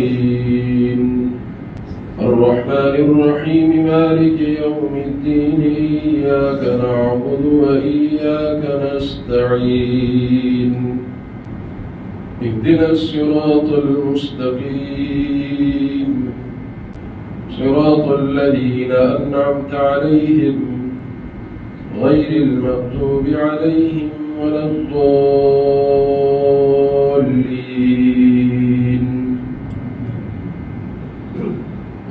العالمين الرحمن الرحيم مالك يوم الدين إياك نعبد وإياك نستعين اهدنا الصراط المستقيم صراط الذين أنعمت عليهم غير المغضوب عليهم ولا الضالين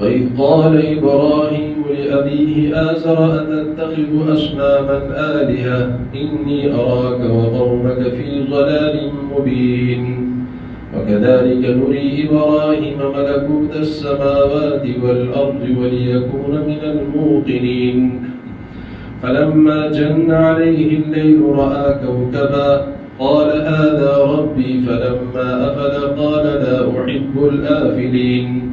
وإذ قال إبراهيم لأبيه آزر أتتخذ أصناما آلهة إني أراك وقومك في ضلال مبين وكذلك نري إبراهيم ملكوت السماوات والأرض وليكون من الموقنين فلما جن عليه الليل رأى كوكبا قال هذا ربي فلما أفل قال لا أحب الآفلين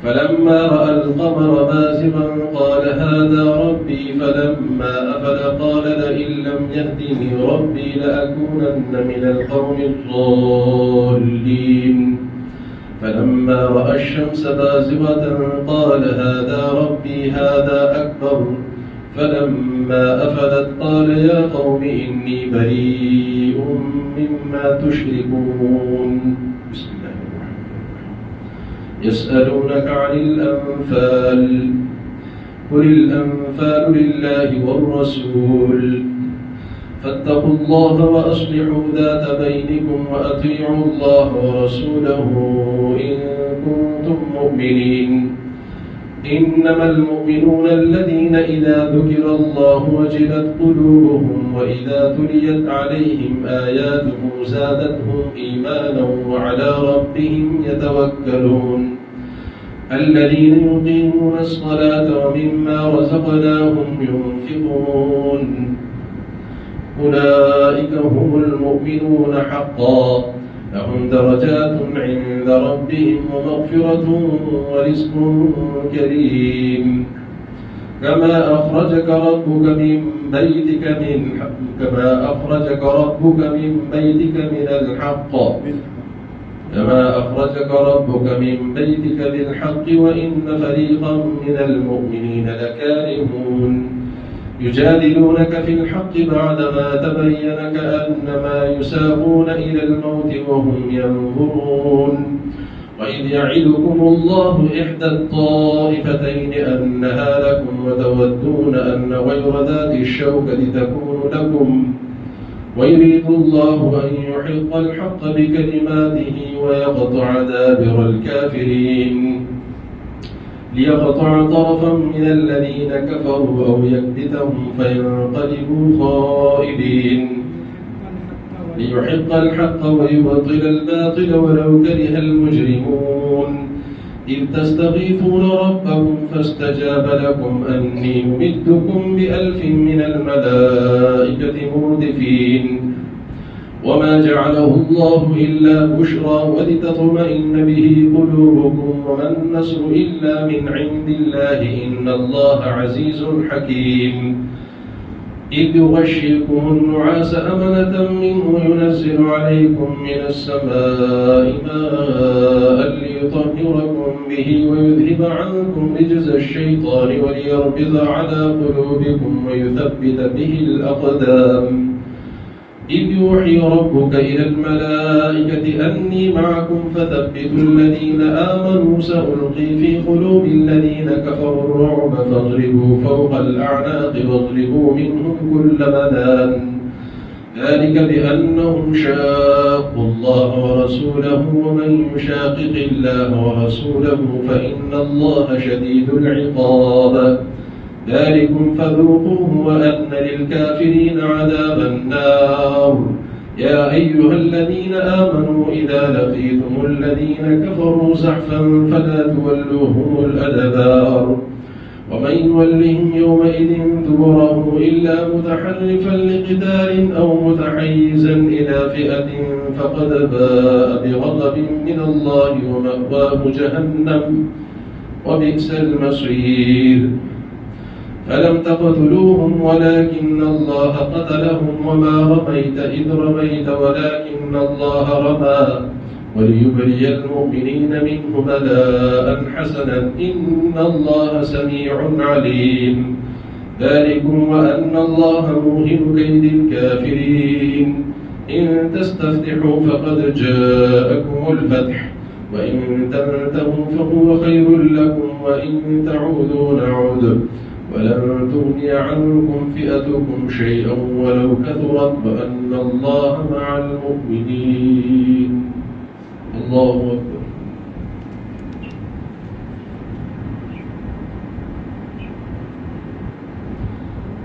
فلما رأى القمر بازغا قال هذا ربي فلما أفل قال لئن لم يهدني ربي لأكونن من القوم الضالين فلما رأى الشمس بازغة قال هذا ربي هذا أكبر فلما أفلت قال يا قوم إني بريء مما تشركون بسم الله الرحمن الرحيم يسألونك عن الأنفال قل الأنفال لله والرسول فاتقوا الله وأصلحوا ذات بينكم وأطيعوا الله ورسوله إن كنتم مؤمنين إنما المؤمنون الذين إذا ذكر الله وجلت قلوبهم وإذا تليت عليهم آياته زادتهم إيمانا وعلى ربهم يتوكلون الذين يقيمون الصلاة ومما رزقناهم ينفقون أولئك هم المؤمنون حقا لهم درجات عند ربهم ومغفرة ورزق كريم كما أخرجك ربك من بيتك بالحق وإن فريقا من المؤمنين لكارهون يجادلونك في الحق بعدما تبين كأنما يساقون إلى الموت وهم ينظرون وإذ يعدكم الله إحدى الطائفتين أنها لكم وتودون أن غير ذات الشوكة تكون لكم ويريد الله أن يحق الحق بكلماته ويقطع دابر الكافرين ليقطع طرفا من الذين كفروا أو يكبتهم فينقلبوا خائبين ليحق الحق ويبطل الباطل ولو كره المجرمون إذ تستغيثون ربكم فاستجاب لكم أني ممدكم ب1000 من الملائكة مردفين وما جعله الله إلا بشرى ولتطمئن به قلوبكم وما النصر إلا من عند الله إن الله عزيز حكيم إذ يغشيكم النعاس أمنة منه ينزل عليكم من السماء ماء ليطهركم به ويذهب عنكم رجز الشيطان وليربط على قلوبكم ويثبت به الأقدام إذ يوحي ربك إلى الملائكة أني معكم فثبتوا الذين آمنوا سألقي في قلوب الذين كفروا الرعب فاضربوا فوق الأعناق واضربوا منهم كل بنان ذلك بأنهم شاقوا الله ورسوله ومن يشاقق الله ورسوله فإن الله شديد العقاب ذلكم فذوقوه وأن للكافرين عذاب النار يا أيها الذين آمنوا إذا لقيتم الذين كفروا زحفا فلا تولوهم الأدبار ومن يولهم يومئذ دبره إلا متحرفا لقتال أو متحيزا إلى فئة فقد باء بغضب من الله ومأواه جهنم وبئس المصير فلم تقتلوهم ولكن الله قتلهم وما رميت إذ رميت ولكن الله رمى وليبلي المؤمنين منه بلاء حسنا إن الله سميع عليم. ذلكم وأن الله موهن كيد الكافرين. إن تستفتحوا فقد جاءكم الفتح وإن تنتهوا فهو خير لكم وإن تعودوا نعود ولن تغني عنكم فئتكم شيئا ولو كثرت وأن الله مع المؤمنين. الله أكبر.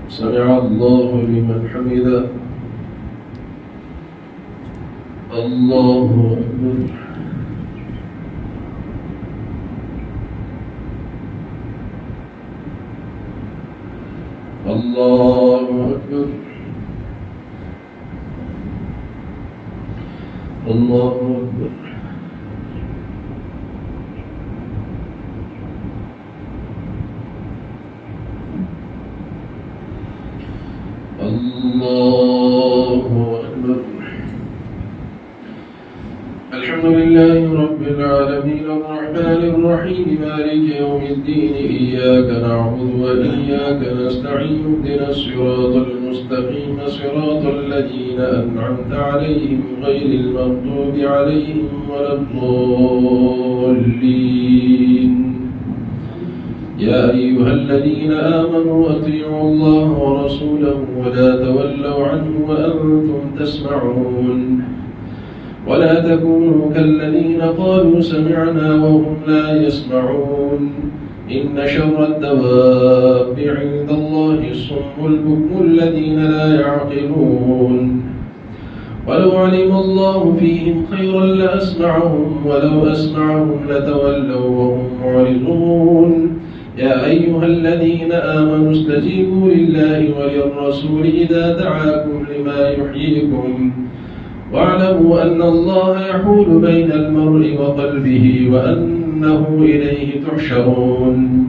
سمع الله لمن حمده. الله أكبر. الله أكبر. الله أكبر. الله أكبر. الحمد لله رب العالمين الرحمن الرحيم مالك يوم الدين إياك نعبد وإياك نستعين اهدنا الصراط المستقيم صراط الذين أنعمت عليهم غير المغضوب عليهم ولا الضالين. يا أيها الذين آمنوا أطيعوا الله ورسوله ولا تولوا عنه وأنتم تسمعون ولا تكونوا كالذين قالوا سمعنا وهم لا يسمعون. إن شر الدواب عند الله الصم البكم الذين لا يعقلون. ولو علم الله فيهم خيرا لأسمعهم ولو أسمعهم لتولوا وهم معرضون. يا أيها الذين آمنوا استجيبوا لله وللرسول إذا دعاكم لما يحييكم واعلموا أن الله يحول بين المرء وقلبه وأنه إليه تحشرون.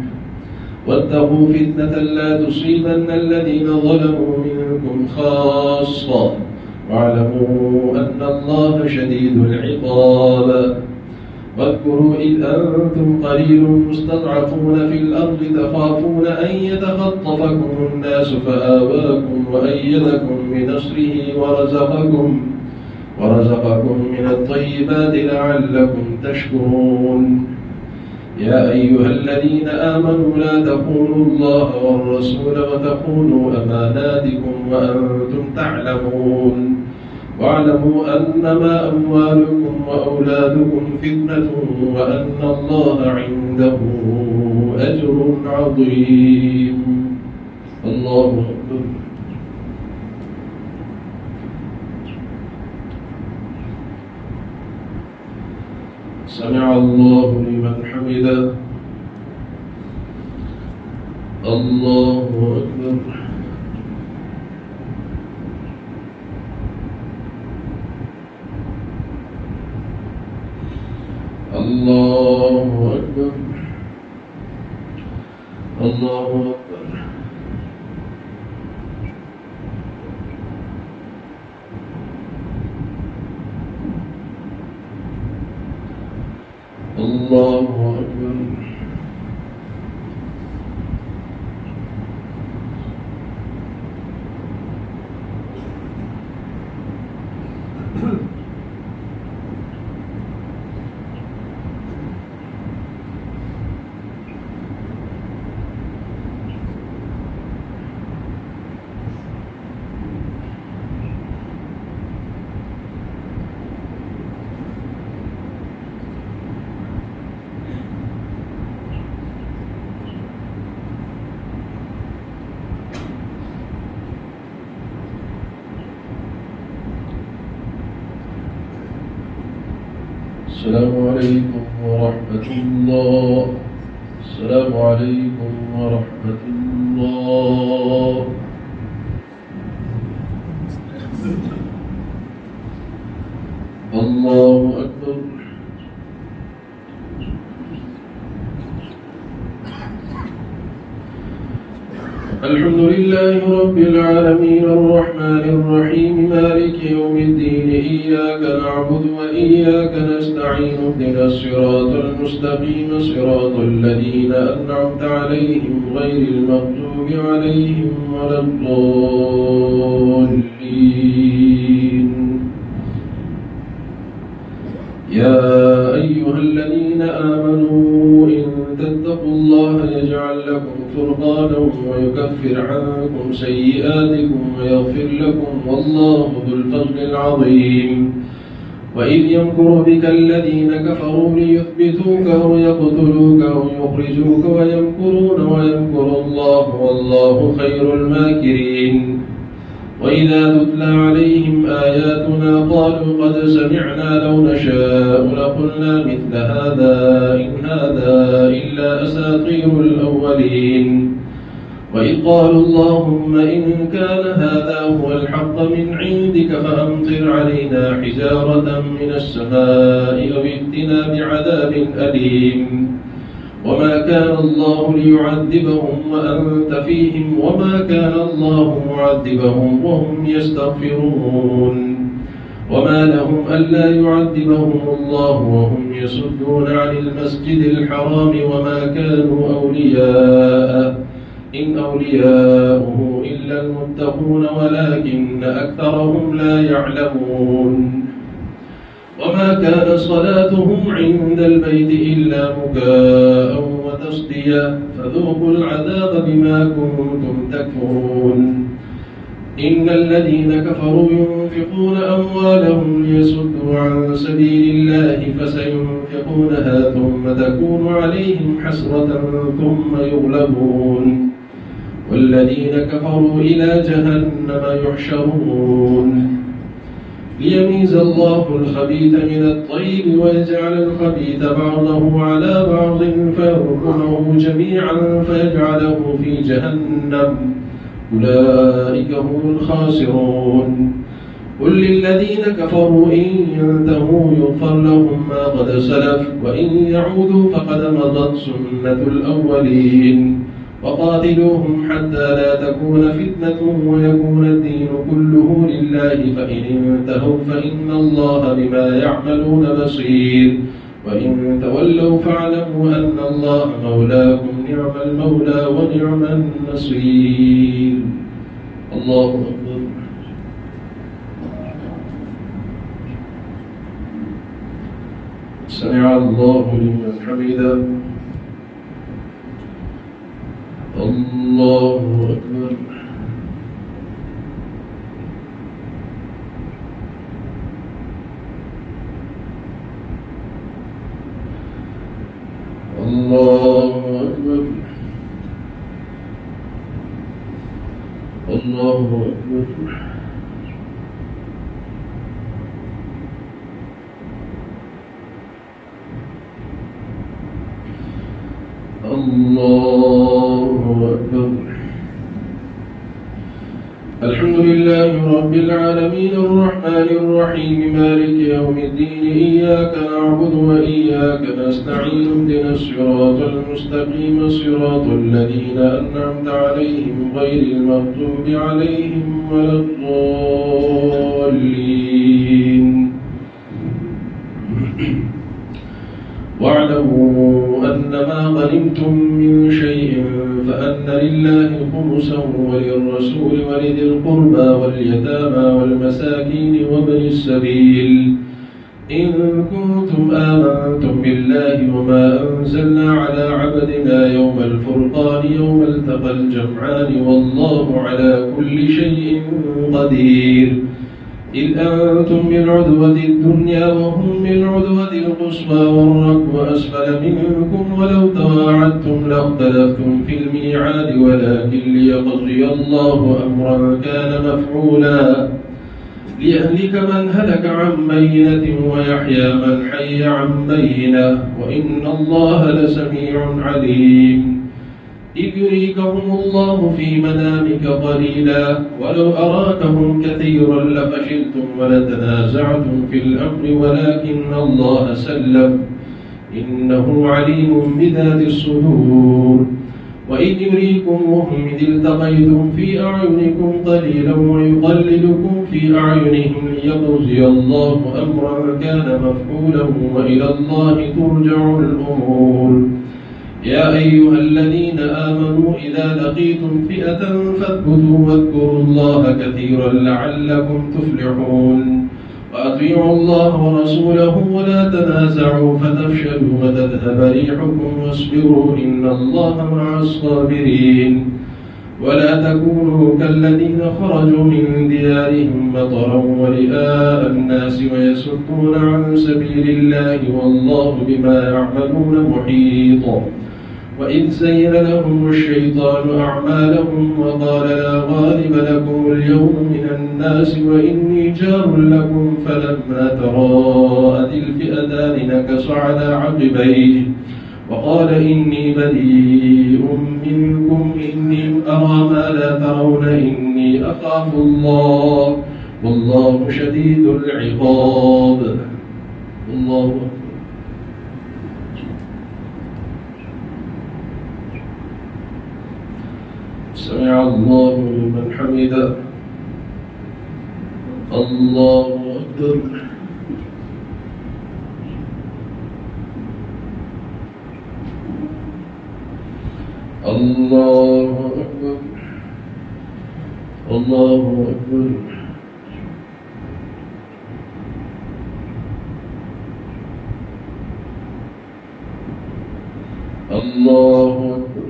واتقوا فتنة لا تصيبن الذين ظلموا منكم خاصة واعلموا أن الله شديد العقاب. واذكروا إذ أنتم قليل مستضعفون في الأرض تخافون أن يتخطفكم الناس فآواكم وأيدكم بنصره ورزقكم من الطيبات لعلكم تشكرون. يا أيها الذين آمنوا لا تخونوا الله والرسول وتخونوا أماناتكم وأنتم تعلمون. واعلموا أنما أموالكم وأولادكم فتنة وأن الله عنده أجر عظيم. الله أكبر. سمع الله لمن حمده. الله أكبر. الله أكبر. الله أكبر. الله أكبر. السلام عليكم ورحمة الله. السلام عليكم ورحمة الله. الله أكبر. الحمد لله رب العالمين الرحمن الرحيم مالك يوم الدين إياك نعبد وإياك نستعين اهدنا الصراط المستقيم صراط الذين أنعمت عليهم غير المغضوب عليهم ولا الضالين. يا أيها الذين آمنوا إن تتقوا الله يجعل لكم فرقانا ويكفر عنكم سيئاتكم ويغفر لكم والله ذو الفضل العظيم. وإذ يمكر بك الذين كفروا ليثبتوك أو يقتلوك أو يخرجوك ويمكرون ويمكر الله والله خير الماكرين. وإذا تتلى عليهم آياتنا قالوا قد سمعنا لو نشاء لقلنا مثل هذا إن هذا إلا أساطير الأولين. وإذ قالوا اللهم إن كان هذا هو الحق من عندك فأمطر علينا حجارة من السماء أو ائتنا بعذاب أليم. وما كان الله ليعذبهم وأنت فيهم وما كان الله معذبهم وهم يستغفرون. وما لهم ألا يعذبهم الله وهم يصدون عن المسجد الحرام وما كانوا أولياءه إن أولياؤه إلا المتقون ولكن أكثرهم لا يعلمون. وما كان صلاتهم عند البيت إلا مكاء وتصدية فذوقوا العذاب بما كنتم تكفرون. إن الذين كفروا ينفقون أموالهم ليصدوا عن سبيل الله فسينفقونها ثم تكون عليهم حسرة ثم يغلبون والذين كفروا إلى جهنم يحشرون. ليميز الله الخبيث من الطيب ويجعل الخبيث بعضه على بعض فيركمه جميعا فيجعله في جهنم أولئك هم الخاسرون. قل للذين كفروا إن ينتهوا يغفر لهم ما قد سلف وإن يعودوا فقد مضت سنة الأولين. وقاتلوهم حتى لا تكون فتنة ويكون الدين كله لله فإن انتهوا فإن الله بما يعملون بصير. وإن تولوا فاعلموا أن الله مولاكم نعم المولى ونعم النصير. الله أكبر. سمع الله لمن حمده. الله أكبر. الله أكبر. الله أكبر. الله أكبر. الحمد لله رب العالمين الرحمن الرحيم مالك يوم الدين إياك نعبد وإياك نستعين اهدنا الصراط المستقيم صراط الذين أنعمت عليهم غير المغضوب عليهم ولا الضالين. واعلموا أنما غنمتم من شيء فأن لله خمسه وللرسول ولذي القربى واليتامى والمساكين وابن السبيل إن كنتم آمنتم بالله وما أنزلنا على عبدنا يوم الفرقان يوم التقى الجمعان والله على كل شيء قدير. إذ أنتم بالعدوة الدنيا وهم بالعدوة القصوى والركب أسفل منكم ولو تواعدتم لاختلفتم في الميعاد ولكن ليقضي الله أمرا كان مفعولا ليهلك من هلك عن بينة ويحيى من حي عن بينة وإن الله لسميع عليم. إذ يريكهم الله في منامك قليلا ولو أراكهم كثيرا لفشلتم ولتنازعتم في الأمر ولكن الله سلم إنه عليم بذات الصدور. وإذ يريكموهم إذ التقيتم في أعينكم قليلا ويقللكم في أعينهم ليقضي الله أمرا كان مفعولا وإلى الله ترجع الأمور. يا أيها الذين آمنوا إذا لقيتم فئة فاثبتوا واذكروا الله كثيرا لعلكم تفلحون. وأطيعوا الله ورسوله ولا تنازعوا فتفشلوا وتذهب ريحكم واصبروا إن الله مع الصابرين. ولا تكونوا كالذين خرجوا من ديارهم بطرا ورئاء الناس ويصدون عن سبيل الله والله بما يعملون محيط. وإذ زين لهم الشيطان أعمالهم وقال لا غالب لكم اليوم من الناس وإني جار لكم فلما تراءت الفئتان نكص على عقبيه وقال إني بريء منكم إني أرى ما لا ترون إني أخاف الله والله شديد العقاب. الله أكبر. سمع الله لمن حمده. الله أكبر. الله أكبر. الله أكبر. الله أكبر.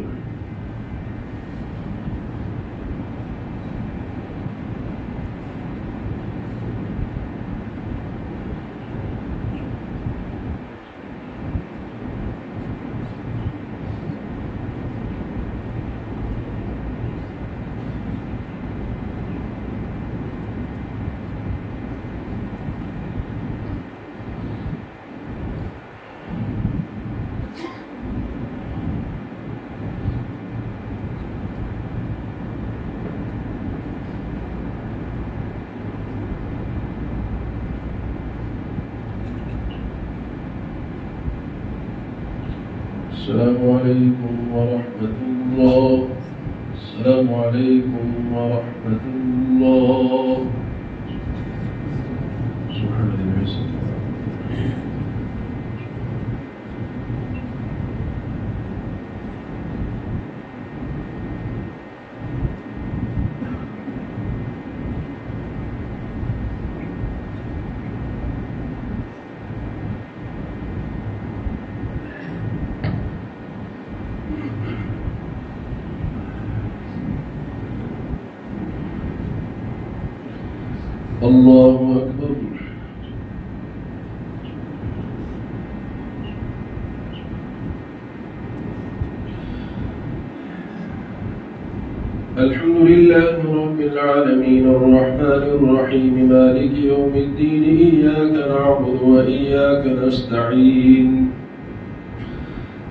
السلام عليكم ورحمة الله. السلام عليكم ورحمة الله. سبحان الله. الله أكبر. الحمد لله رب العالمين الرحمن الرحيم مالك يوم الدين إياك نعبد وإياك نستعين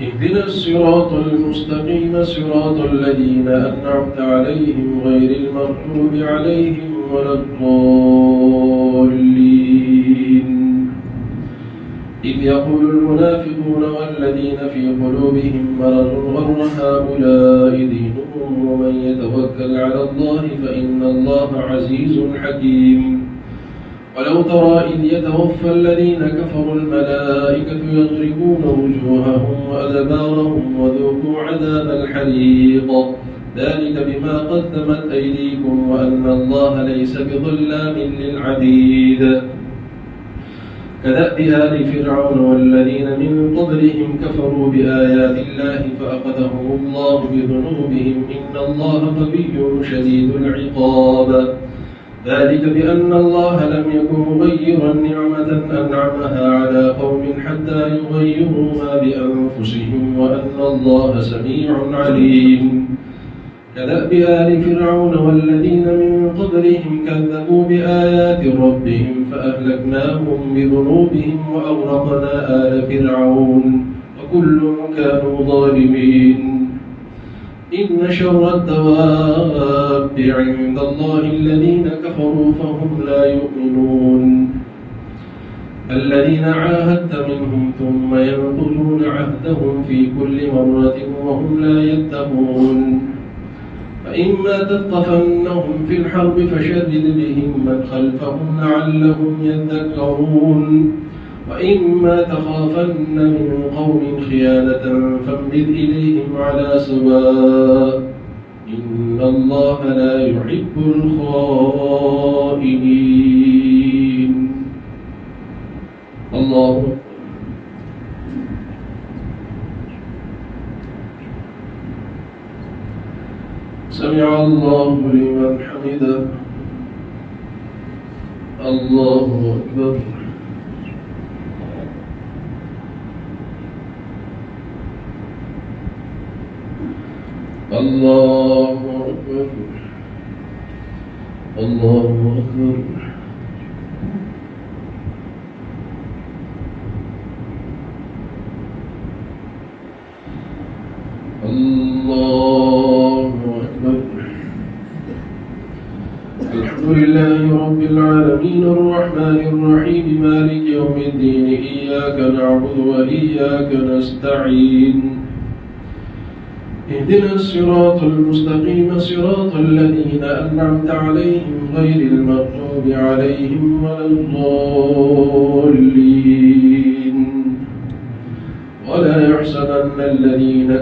اهدنا الصراط المستقيم صراط الذين أنعمت عليهم غير المغضوب عليهم ولا الضالين. إذ يقول المنافقون والذين في قلوبهم مرض غر هؤلاء دينهم ومن يتوكل على الله فإن الله عزيز حكيم. ولو ترى إذ يتوفى الذين كفروا الملائكة يضربون وجوههم وأدبارهم وذوقوا عذاب الحريق ذلك بما قدمت أيديكم وأن الله ليس بظلام للعبيد. كدأب آل فرعون والذين من قبلهم كفروا بآيات الله فأخذهم الله بذنوبهم إن الله قوي شديد العقاب. ذلك بأن الله لم يكن مغيرا نعمة أنعمها على قوم حتى يغيروا ما بأنفسهم وأن الله سميع عليم. كدأب آل فرعون والذين من قبلهم كذبوا بآيات ربهم فأهلكناهم بذنوبهم وأغرقنا آل فرعون وكل كانوا ظالمين. إن شر الدواب عند الله الذين كفروا فهم لا يؤمنون. الذين عاهدت منهم ثم ينقضون عهدهم في كل مرة وهم لا يتقون فإما تثقفنهم في الحرب فشدد بهم من خلفهم لعلهم يذكرون وإما تخافن من قوم خيانة فانبذ إليهم على سواء إن الله لا يحب الخائنين. الله أكبر. سمع الله لمن حمده. الله أكبر. الله أكبر. الله أكبر. الله أكبر. الحمد لله رب العالمين الرحمن الرحيم مالك يوم الدين إياك نعبد وإياك نستعين اهدنا الصراط المستقيم صراط الذين أنعمت عليهم غير المغضوب عليهم ولا الضالين ولا يحسبن الذين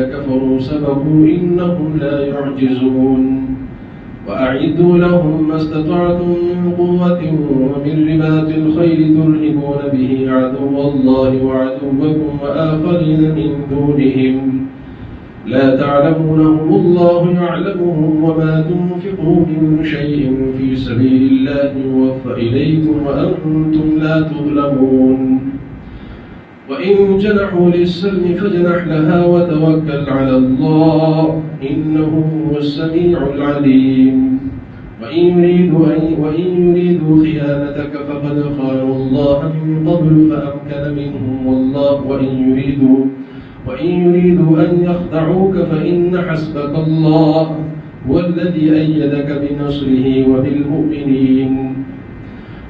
كفروا سبقوا إنهم لا يعجزون وأعدوا لهم ما استطعتم من قوة ومن رباط الخيل ترهبون به عدو الله وعدوكم وآخرين من دونهم لا تعلمونهم الله يعلمهم وما تنفقوا من شيء في سبيل الله يوفى إليكم وأنتم لا تظلمون وإن جنحوا للسلم فاجنح لها وتوكل على الله إنه هو السميع العليم وإن يريدوا خيانتك فقد خانوا الله من قبل فأمكن منهم والله وإن يريدوا أن يخدعوك فإن حسبك الله هو الذي أيدك بنصره وبالمؤمنين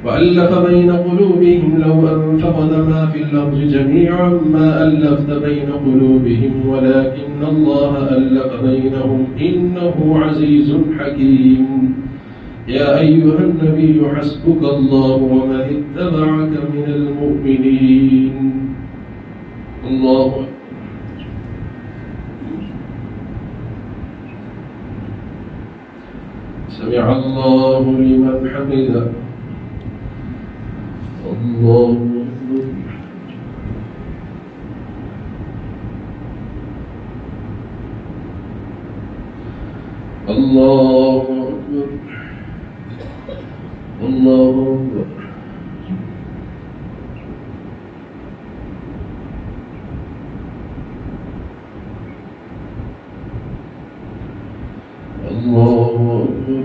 وألف بين قلوبهم لو أنفقت ما في الأرض جميعا ما ألفت بين قلوبهم ولكن الله ألف بينهم إنه عزيز حكيم يا أيها النبي حسبك الله ومن اتبعك من المؤمنين. الله أكبر. سمع الله لمن حمده. الله أكبر. الله أكبر. الله أكبر. الله أكبر.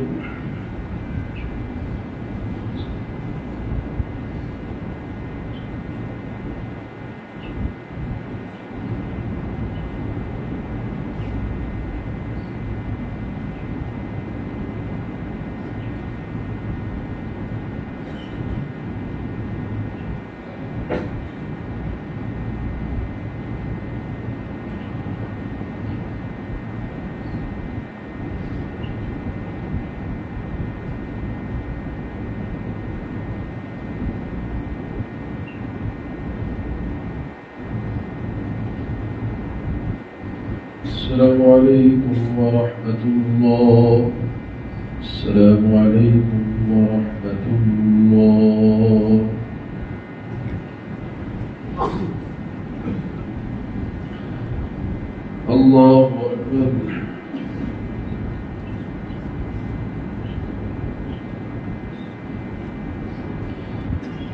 السلام عليكم ورحمة الله. السلام عليكم ورحمة الله. الله أكبر.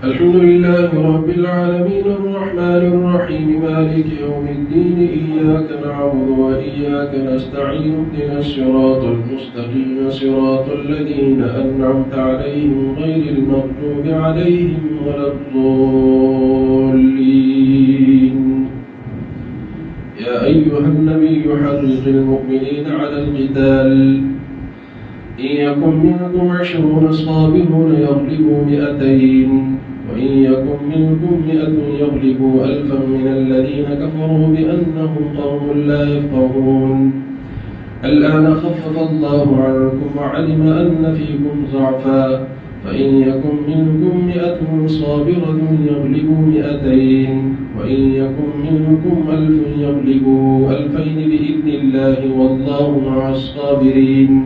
الحمد لله رب العالمين الرحمن الرحيم مالك يوم الدين إياك نعبد وإياك نستعين اهدنا الصراط المستقيم صراط الذين أنعمت عليهم غير المغضوب عليهم ولا الضالين يا أيها النبي حرض المؤمنين على القتال إن يكن منكم 20 صابرون يغلبوا 200 وإن يكن منكم 100 يغلبوا 1000 من الذين كفروا بأنهم قوم لا يفقهون الآن خفف الله عنكم وعلم أن فيكم ضعفا فإن يكن منكم 100 صابرة يغلبوا 200 وإن يكن منكم 1000 يغلبوا 2000 بإذن الله والله مع الصابرين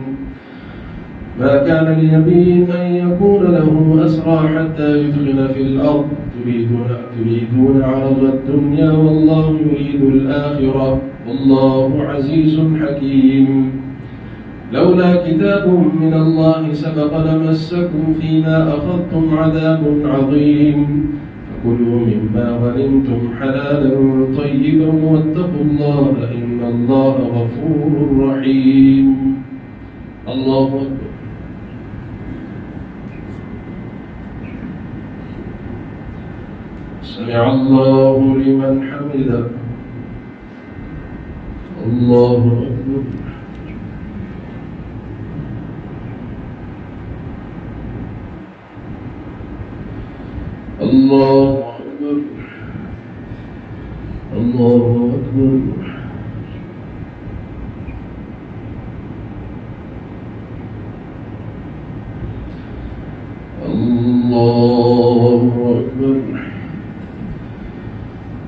ما كان لنبي أن يكون له أسرى حتى يثخن في الأرض تريدون عرض الدنيا والله يريد الآخرة والله عزيز حكيم لولا كتاب من الله سبق لمسكم فيما أخذتم عذاب عظيم فكلوا مما غنمتم حلالا طيبا واتقوا الله إن الله غفور رحيم الله أكبر سمع الله لمن حمده الله أكبر الله أكبر الله أكبر الله أكبر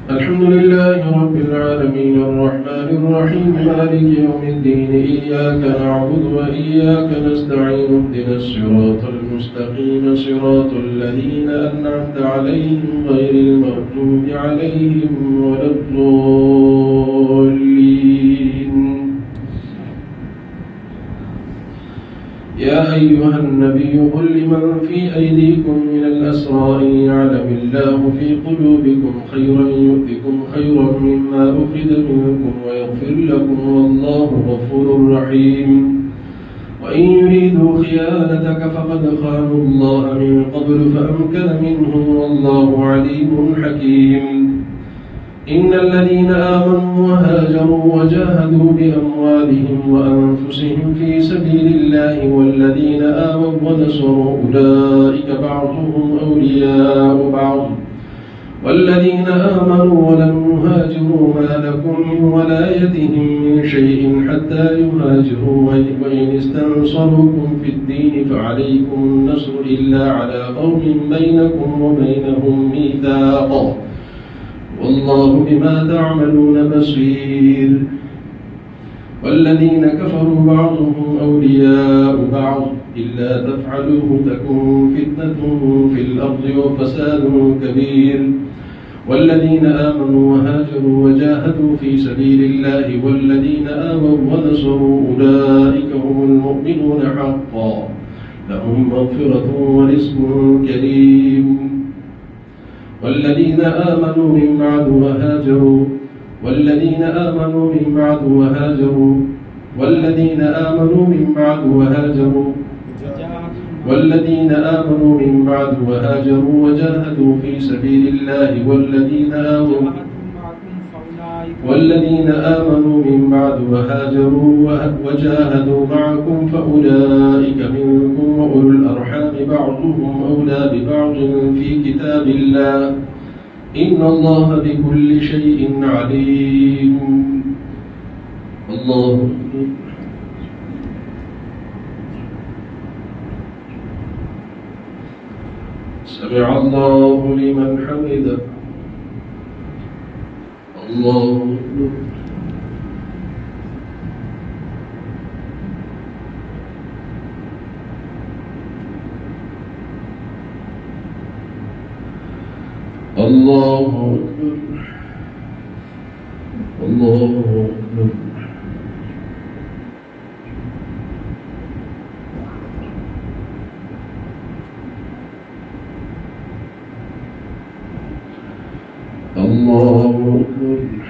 الحمد لله رب العالمين الرحمن الرحيم مالك يوم الدين إياك نعبد وإياك نستعين اهدنا الصراط المستقيم صراط الذين أنعمت عليهم غير المغضوب عليهم ولا الضالين يا أيها النبي قل لمن في أيديكم من الأسرى إن يعلم الله في قلوبكم خيرا يؤتكم خيرا مما أخذ منكم ويغفر لكم والله غفور رحيم وإن يريدوا خيانتك فقد خانوا الله من قبل فأمكن منهم والله عليم حكيم إن الذين آمنوا وهاجروا وجاهدوا بأموالهم وأنفسهم في سبيل الله والذين آووا ونصروا أولئك بعضهم أولياء بعض والذين آمنوا ولم يهاجروا ما لكم من ولايتهم من شيء حتى يهاجروا وإن استنصروكم في الدين فعليكم النصر إلا على قوم بينكم وبينهم ميثاق والله بما تعملون بصير والذين كفروا بعضهم أولياء بعض إلا تفعلوه تكن فتنة في الأرض وفساد كبير والذين آمنوا وهاجروا وجاهدوا في سبيل الله والذين آووا ونصروا أولئك هم المؤمنون حقا لهم مغفرة ورزق كريم والذين آمنوا من بعد وهاجروا والذين آمنوا من بعد وهاجروا والذين آمنوا من بعد وهاجروا والذين آمنوا من بعد وهاجروا وجاهدوا في سبيل الله والذين آمنوا من بعد وهاجروا وجاهدوا معكم فأولئك منكم وأولو الأرحام بعضهم أولى ببعض في كتاب الله إن الله بكل شيء عليم الله أكبر سمع الله لمن حمده الله أكبر الله أكبر الله أكبر الله أكبر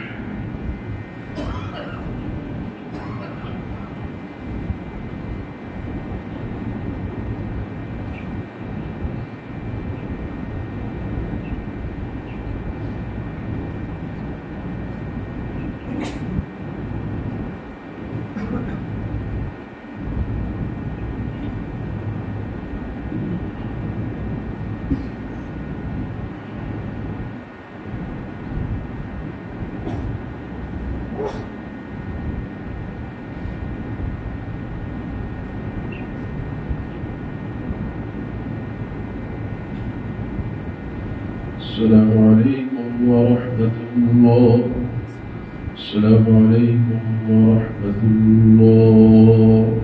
السلام عليكم ورحمة الله. السلام عليكم ورحمة الله.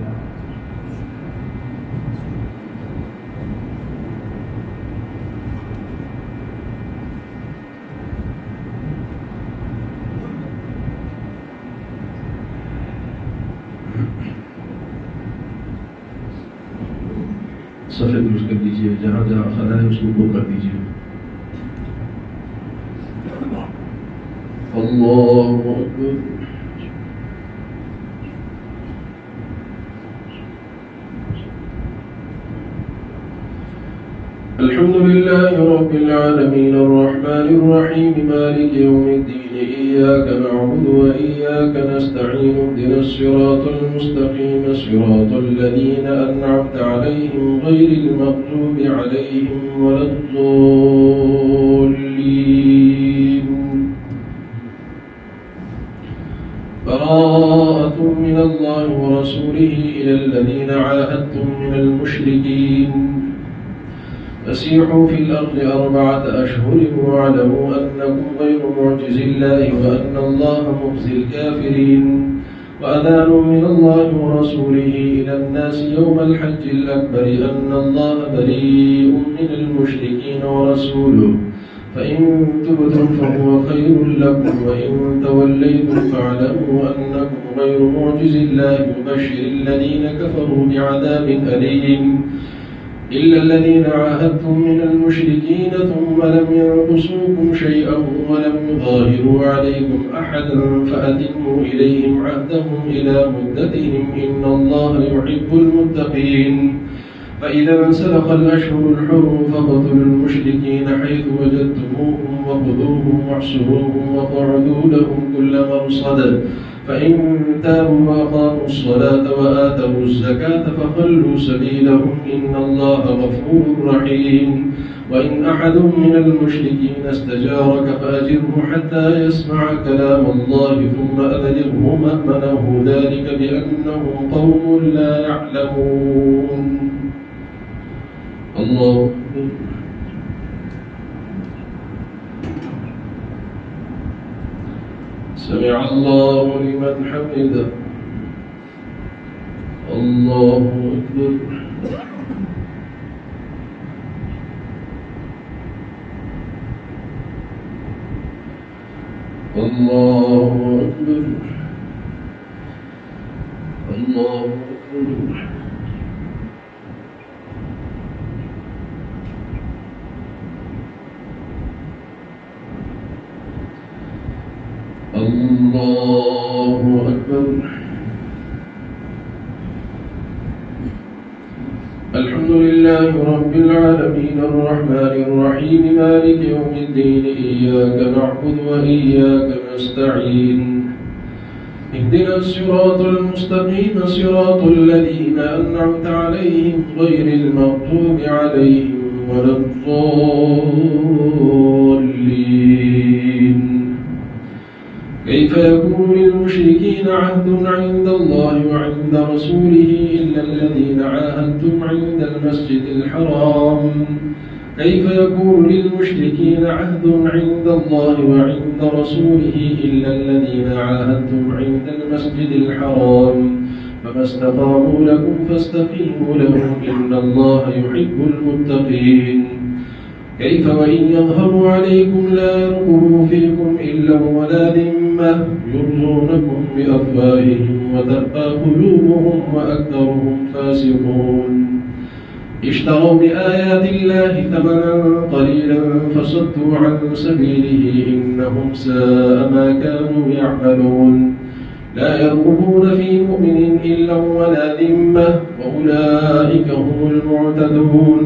सफ़े दुरुस्त कर दीजिए, जहाँ जहाँ खला है उसको दो कर दीजिए। अल्लाहु अकबर। अल्हम्दुलिल्लाहि रब्बिल आलमीन अर्रहमानिर रहीम मालिकि यौमिद्दीन इय्याका नअबुदु व इय्याका नस्तईन इहदिनस सिरातल मुस्तकीम सिरातल लज़ीना अन'अमता अलैहिम गैरिल मग़्दूबि अलैहिम वलद्दॉल्लीन। बराअतुम मिनल्लाहि व रसूलिहि इलल लज़ीना आहादतुम मिनल मुश्रिकीन فسيحوا في الأرض 4 أشهر واعلموا أنكم غير معجز الله وأن الله مخزي الكافرين. وأذان من الله ورسوله إلى الناس يوم الحج الأكبر أن الله بريء من المشركين ورسوله فإن تبتم فهو خير لكم وإن توليتم فاعلموا أنكم غير معجز الله يبشر الذين كفروا بعذاب أليم إلا الذين عاهدتم من المشركين ثم لم ينقصوكم شيئا ولم يظاهروا عليكم أحدا فأتموا إليهم عهدهم إلى مدتهم إن الله يحب المتقين. فإذا انسلخ الأشهر الحرم فاقتلوا المشركين حيث وجدتموهم وخذوهم واحصروهم واقعدوا لهم كل مرصد فإن تابوا وأقاموا الصلاة وآتوا الزكاة فخلوا سبيلهم إن الله غفور رحيم. وإن أحد من المشركين استجارك فأجره حتى يسمع كلام الله ثم أبلغه مأمنه ذلك بأنهم قوم لا يعلمون. الله سمع الله لمن حمده. الله أكبر. الله أكبر. الله أكبر. الله أكبر. الحمد لله رب العالمين الرحمن الرحيم مالك يوم الدين إياك نعبد وإياك نستعين اهدنا الصراط المستقيم صراط الذين أنعمت عليهم غير المغضوب عليهم ولا الضالين. كيف يكون للمشركين عهد عند الله وعند رسوله إلا الذين عاهدتم عند المسجد الحرام. كيف يكون للمشركين عهد عند الله وعند رسوله إلا الذين عاهدتم عند المسجد الحرام فما استقاموا لكم فاستقيموا لهم إن الله يحب المتقين. كيف وإن يظهروا عليكم لا يرقبوا فيكم إلا ولا ذمة يرضونكم بأفواههم وتأبى قلوبهم وأكثرهم فاسقون. اشتروا بآيات الله ثمنا قليلا فصدوا عن سبيله إنهم ساء ما كانوا يعملون. لا يرقبون في مؤمن إلا ولا ذمة وأولئك هم المعتدون.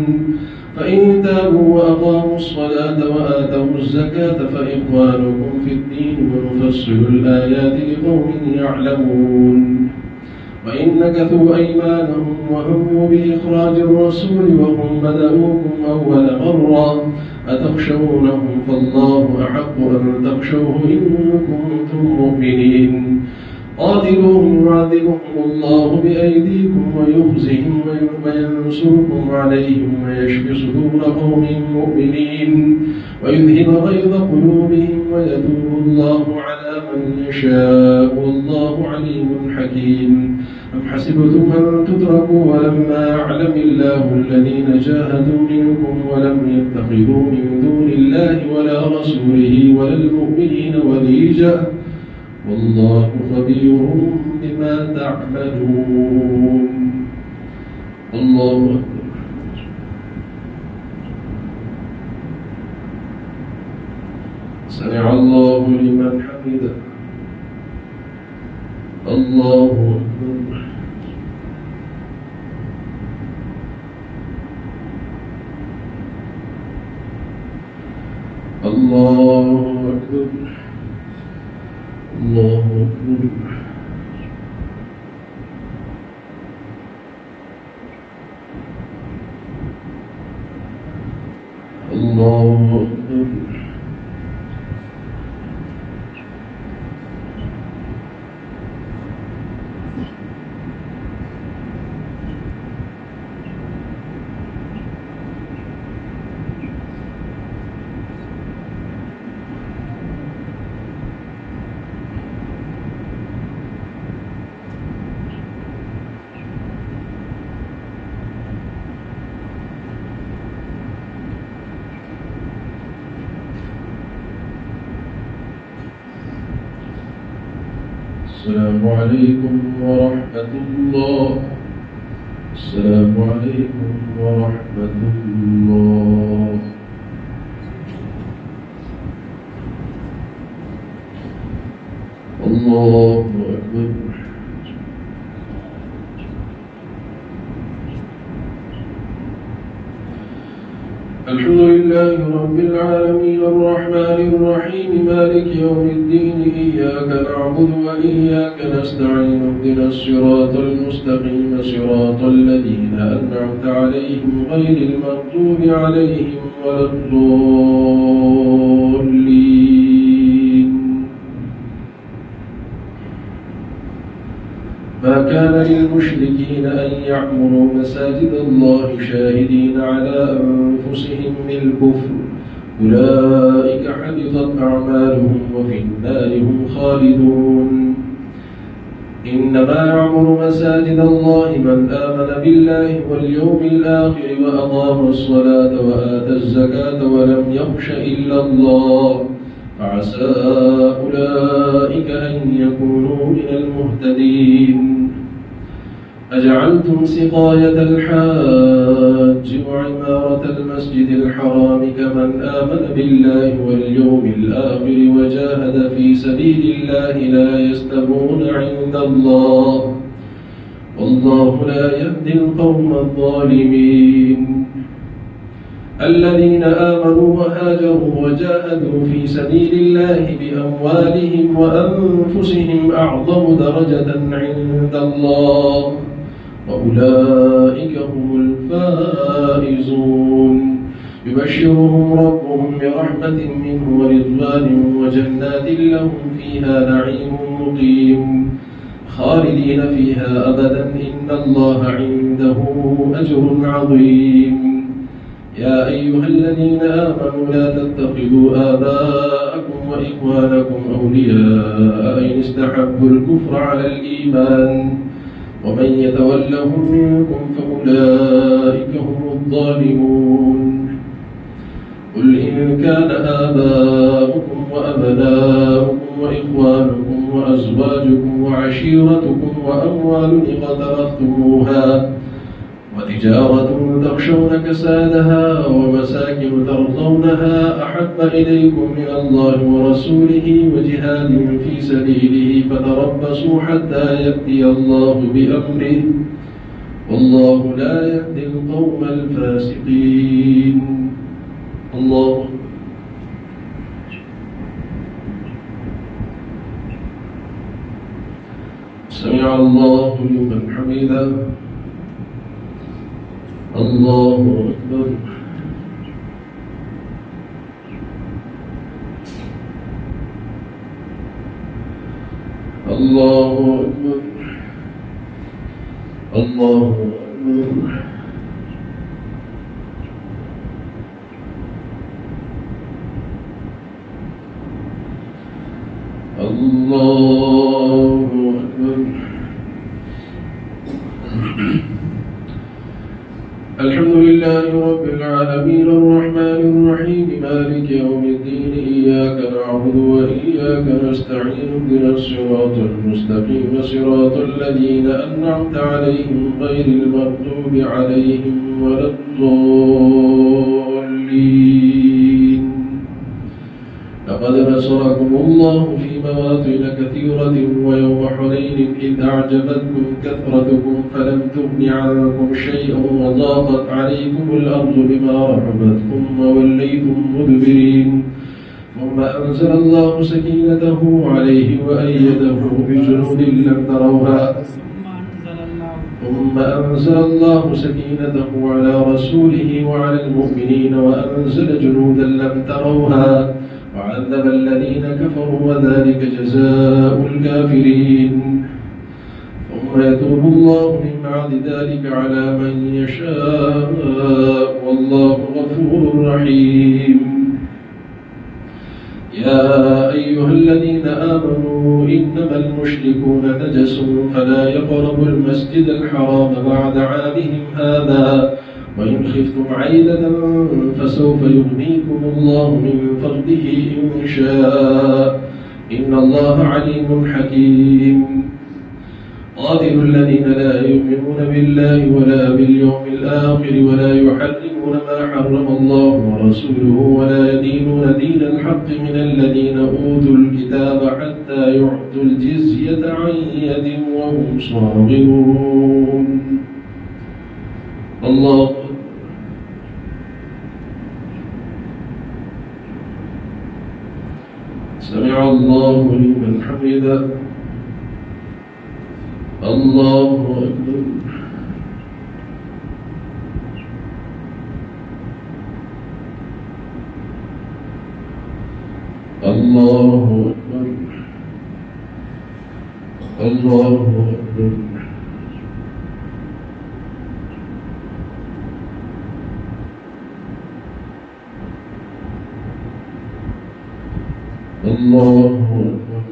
فإن تابوا وأقاموا الصلاة وآتوا الزكاة فإخوانكم في الدين ونفصل الآيات لقوم يعلمون. وإن نكثوا أيمانهم وهموا بإخراج الرسول وهم بدأوكم أول مرة أتخشونهم فالله أحق أن تخشوه إن كنتم مؤمنين. قاتلوهم يعذبهم الله بأيديكم ويخزهم وينصركم عليهم ويشفي صدور قوم مؤمنين ويذهب غيظ قلوبهم ويتوب الله على من يشاء والله عليم حكيم. أم حسبتم أن تتركوا ولما يعلم الله الذين جاهدوا منكم ولم يتخذوا من دون الله ولا رسوله ولا المؤمنين وليجا والله خبير بما تعملون. الله أكبر. سمع الله لمن حمده. الله أكبر. الله أكبر. الله أكبر. الله أكبر. السلام عليكم ورحمة الله. السلام عليكم ورحمة الله. الله أكبر. الحمد لله رب العالمين الرحمن الرحيم مالك يوم الدين إياك نعبد وإياك نستعين اهدنا الصراط المستقيم صراط الذين أنعمت عليهم غير المغضوب عليهم ولا الضالين. ما كان للمشركين أن يعمروا مساجد الله شاهدين على أنفسهم بالكفر أولئك حبطت أعمالهم وفي النار هم خالدون. إنما يعمر مساجد الله من آمن بالله واليوم الآخر وأقام الصلاة وآتى الزكاة ولم يخش إلا الله فعسى أولئك أن يكونوا من المهتدين. أجعلتم سقاية الحاج وعمارة المسجد الحرام كمن آمن بالله واليوم الآخر وجاهد في سبيل الله لا يستوون عند الله والله لا يهدي القوم الظالمين. الذين آمنوا وهاجروا وجاهدوا في سبيل الله بأموالهم وأنفسهم أعظم درجة عند الله وأولئك هم الفائزون. يبشرهم ربهم برحمة منه ورضوان وجنات لهم فيها نعيم مقيم خالدين فيها أبدا إن الله عنده أجر عظيم. يا أيها الذين آمنوا لا تتخذوا آباءكم وإخوانكم أولياء إن استحبوا الكفر على الإيمان ومن يتولهم منكم فأولئك هم الظالمون. قل إن كان آباؤكم وأبناؤكم وإخوانكم وأزواجكم وعشيرتكم وأموال اقترفتموها وتجارة تخشون كسادها ومساكن ترضونها أحب إليكم من الله ورسوله وجهاد في سبيله فتربصوا حتى يأتي الله بأمره والله لا يهدي القوم الفاسقين. الله سمع الله لمن حمده. الله أكبر. الله أكبر الله أكبر الله أكبر. الحمد لله رب العالمين الرحمن الرحيم مالك يوم الدين إياك نعبد وإياك نستعين اهدنا الصراط المستقيم صراط الذين أنعمت عليهم غير المغضوب عليهم ولا الضالين. لقد نصركم الله في مواطن كثيرة ويوم حنين إذ أعجبتكم كثرتكم فلم تغن عنكم شيئا وضاقت عليكم الأرض بما رحبت ثم وليتم مدبرين ثم أنزل الله سكينته عليه وأيده بجنود لم تروها ثم أنزل الله سكينته على رسوله وعلى المؤمنين وأنزل جنودا لم تروها وعذب الذين كفروا وذلك جزاء الكافرين. ثم يتوب الله من بعد ذلك على من يشاء والله غفور رحيم. يا أيها الذين آمنوا إنما المشركون نجس فلا يقربوا المسجد الحرام بعد عامهم هذا وإن خفتم عيلة فسوف يغنيكم الله من فضله إن شاء إن الله عليم حكيم. قاتلوا الذين لا يؤمنون بالله ولا باليوم الآخر ولا يحرمون ما حرم الله ورسوله ولا يدينون دين الحق من الذين أوتوا الكتاب حتى يعطوا الجزية عن يد وهم صاغرون. الله سمع الله لمن حمده. الله أكبر. الله أكبر. الله أكبر. الله أكبر.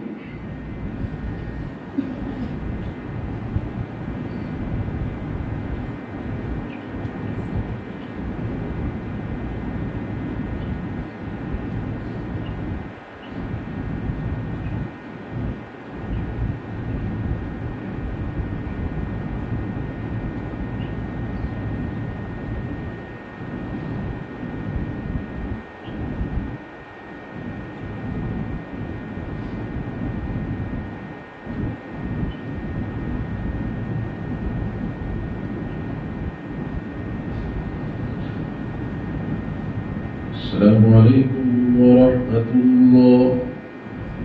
السلام عليكم ورحمة الله.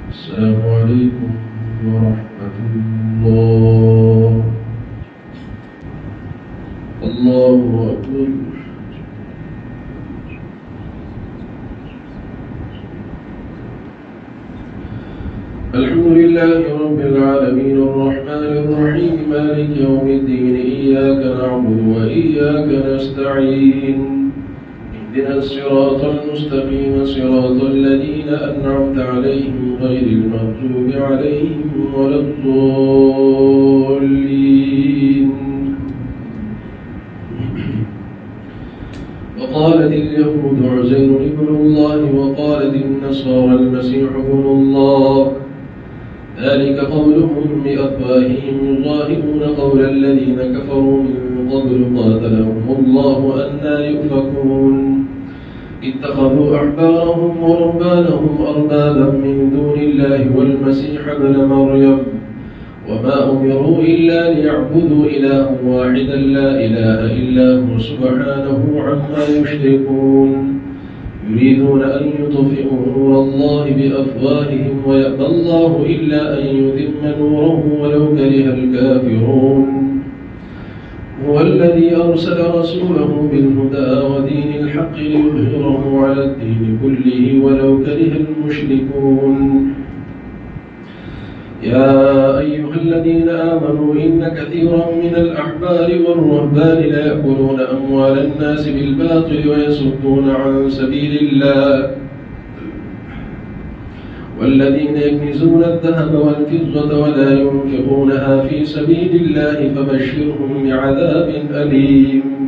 السلام عليكم ورحمة الله. الله أكبر. الحمد لله رب العالمين الرحمن الرحيم مالك يوم الدين إياك نعبد وإياك نستعين اهدنا الصراط المستقيم صراط الذين أنعمت عليهم غير المغضوب عليهم ولا الضالين. وقالت اليهود عزير ابن الله وقالت النصارى المسيح ابن الله ذلك قولهم بأفواههم يضاهئون قول الذين كفروا من قبل قاتلهم الله أنى يؤفكون. اتخذوا أحبارهم ورهبانهم أربابا من دون الله والمسيح ابن مريم وما أمروا إلا ليعبدوا إلها واحدا لا إله إلا هو سبحانه عما يشركون. يريدون أن يطفئوا نور الله بأفواههم ويأبى الله إلا أن يتم نوره ولو كره الكافرون. هو الذي أرسل رسوله بالهدى ودين الحق ليظهره على الدين كله ولو كره المشركون. يا أيها الذين آمنوا إن كثيرا من الأحبار والرهبان ليأكلون أموال الناس بالباطل ويصدون عن سبيل الله والذين يكنزون الذهب والفضة ولا ينفقونها في سبيل الله فبشرهم بعذاب أليم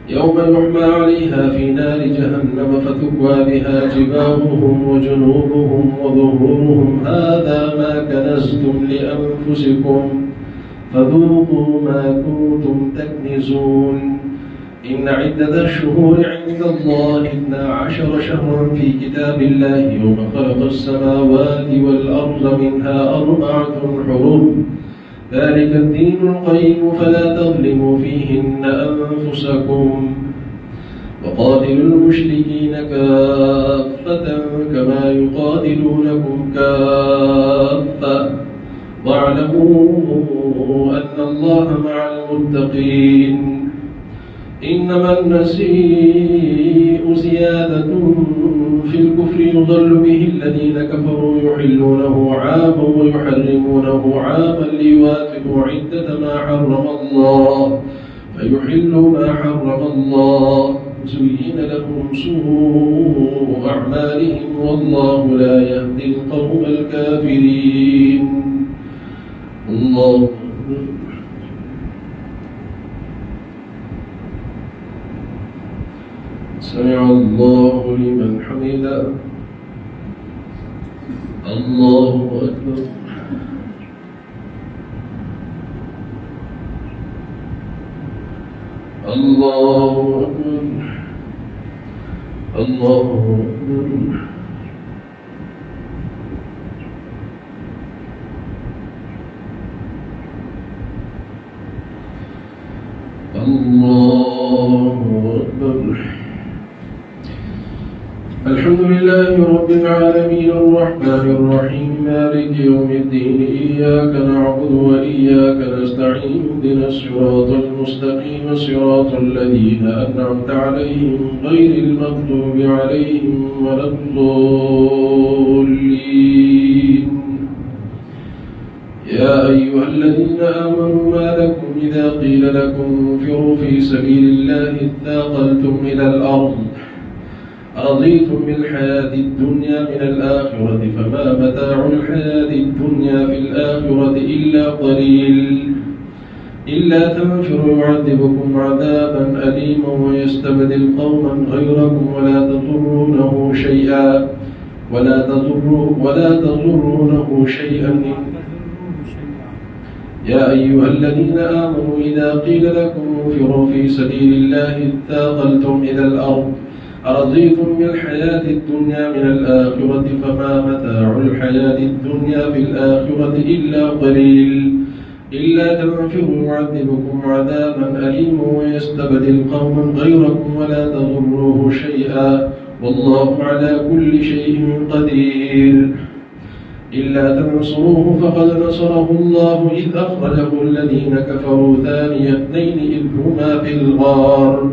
يوم يحمى عليها في نار جهنم فتكوى بها جباههم وجنوبهم وظهورهم هذا ما كنزتم لأنفسكم فذوقوا ما كنتم تكنزون إن عدة الشهور عند الله 12 شهرا في كتاب الله يوم خلق السماوات والأرض منها 4 حرم ذلك الدين القيم فلا تظلموا فيهن أنفسكم وقاتلوا المشركين كافة كما يقاتلونكم كافة واعلموا أن الله مع المتقين إنما النسيء زيادة في الكفر يضل به الذين كفروا يحلونه عاما ويحرمونه عاما ليواطئوا عدة ما حرم الله فيحلوا ما حرم الله زين لهم سوء أعمالهم والله لا يهدي القوم الكافرين الله سمع الله لمن حمده الله أكبر الله أكبر الله أكبر الله أكبر الحمد لله رب العالمين الرحمن الرحيم مالك يوم الدين إياك نعبد وإياك نستعين اهدنا الصراط المستقيم صراط الذين أنعمت عليهم غير المغضوب عليهم ولا الضالين يا أيها الذين آمنوا ما لكم إذا قيل لكم انفروا في سبيل الله اثاقلتم إلى الأرض أرضيتم بالحياة الدنيا من الآخرة فما متاع الحياة الدنيا في الآخرة إلا قليل إلا تنفروا يعذبكم عذابا أليما ويستبدل قوما غيركم ولا تضرونه شيئا يا أيها الذين آمنوا إذا قيل لكم انفروا في سبيل الله اثاقلتم إلى الأرض أرضيتم بالحياة الدنيا من الآخرة فما متاع الحياة الدنيا في الآخرة إلا قليل إلا تنفروا يعذبكم عذابا أليما ويستبدل قوما غيركم ولا تضروه شيئا والله على كل شيء قدير إلا تنصروه فقد نصره الله إذ أخرجه الذين كفروا ثاني اثنين إذ هما في الغار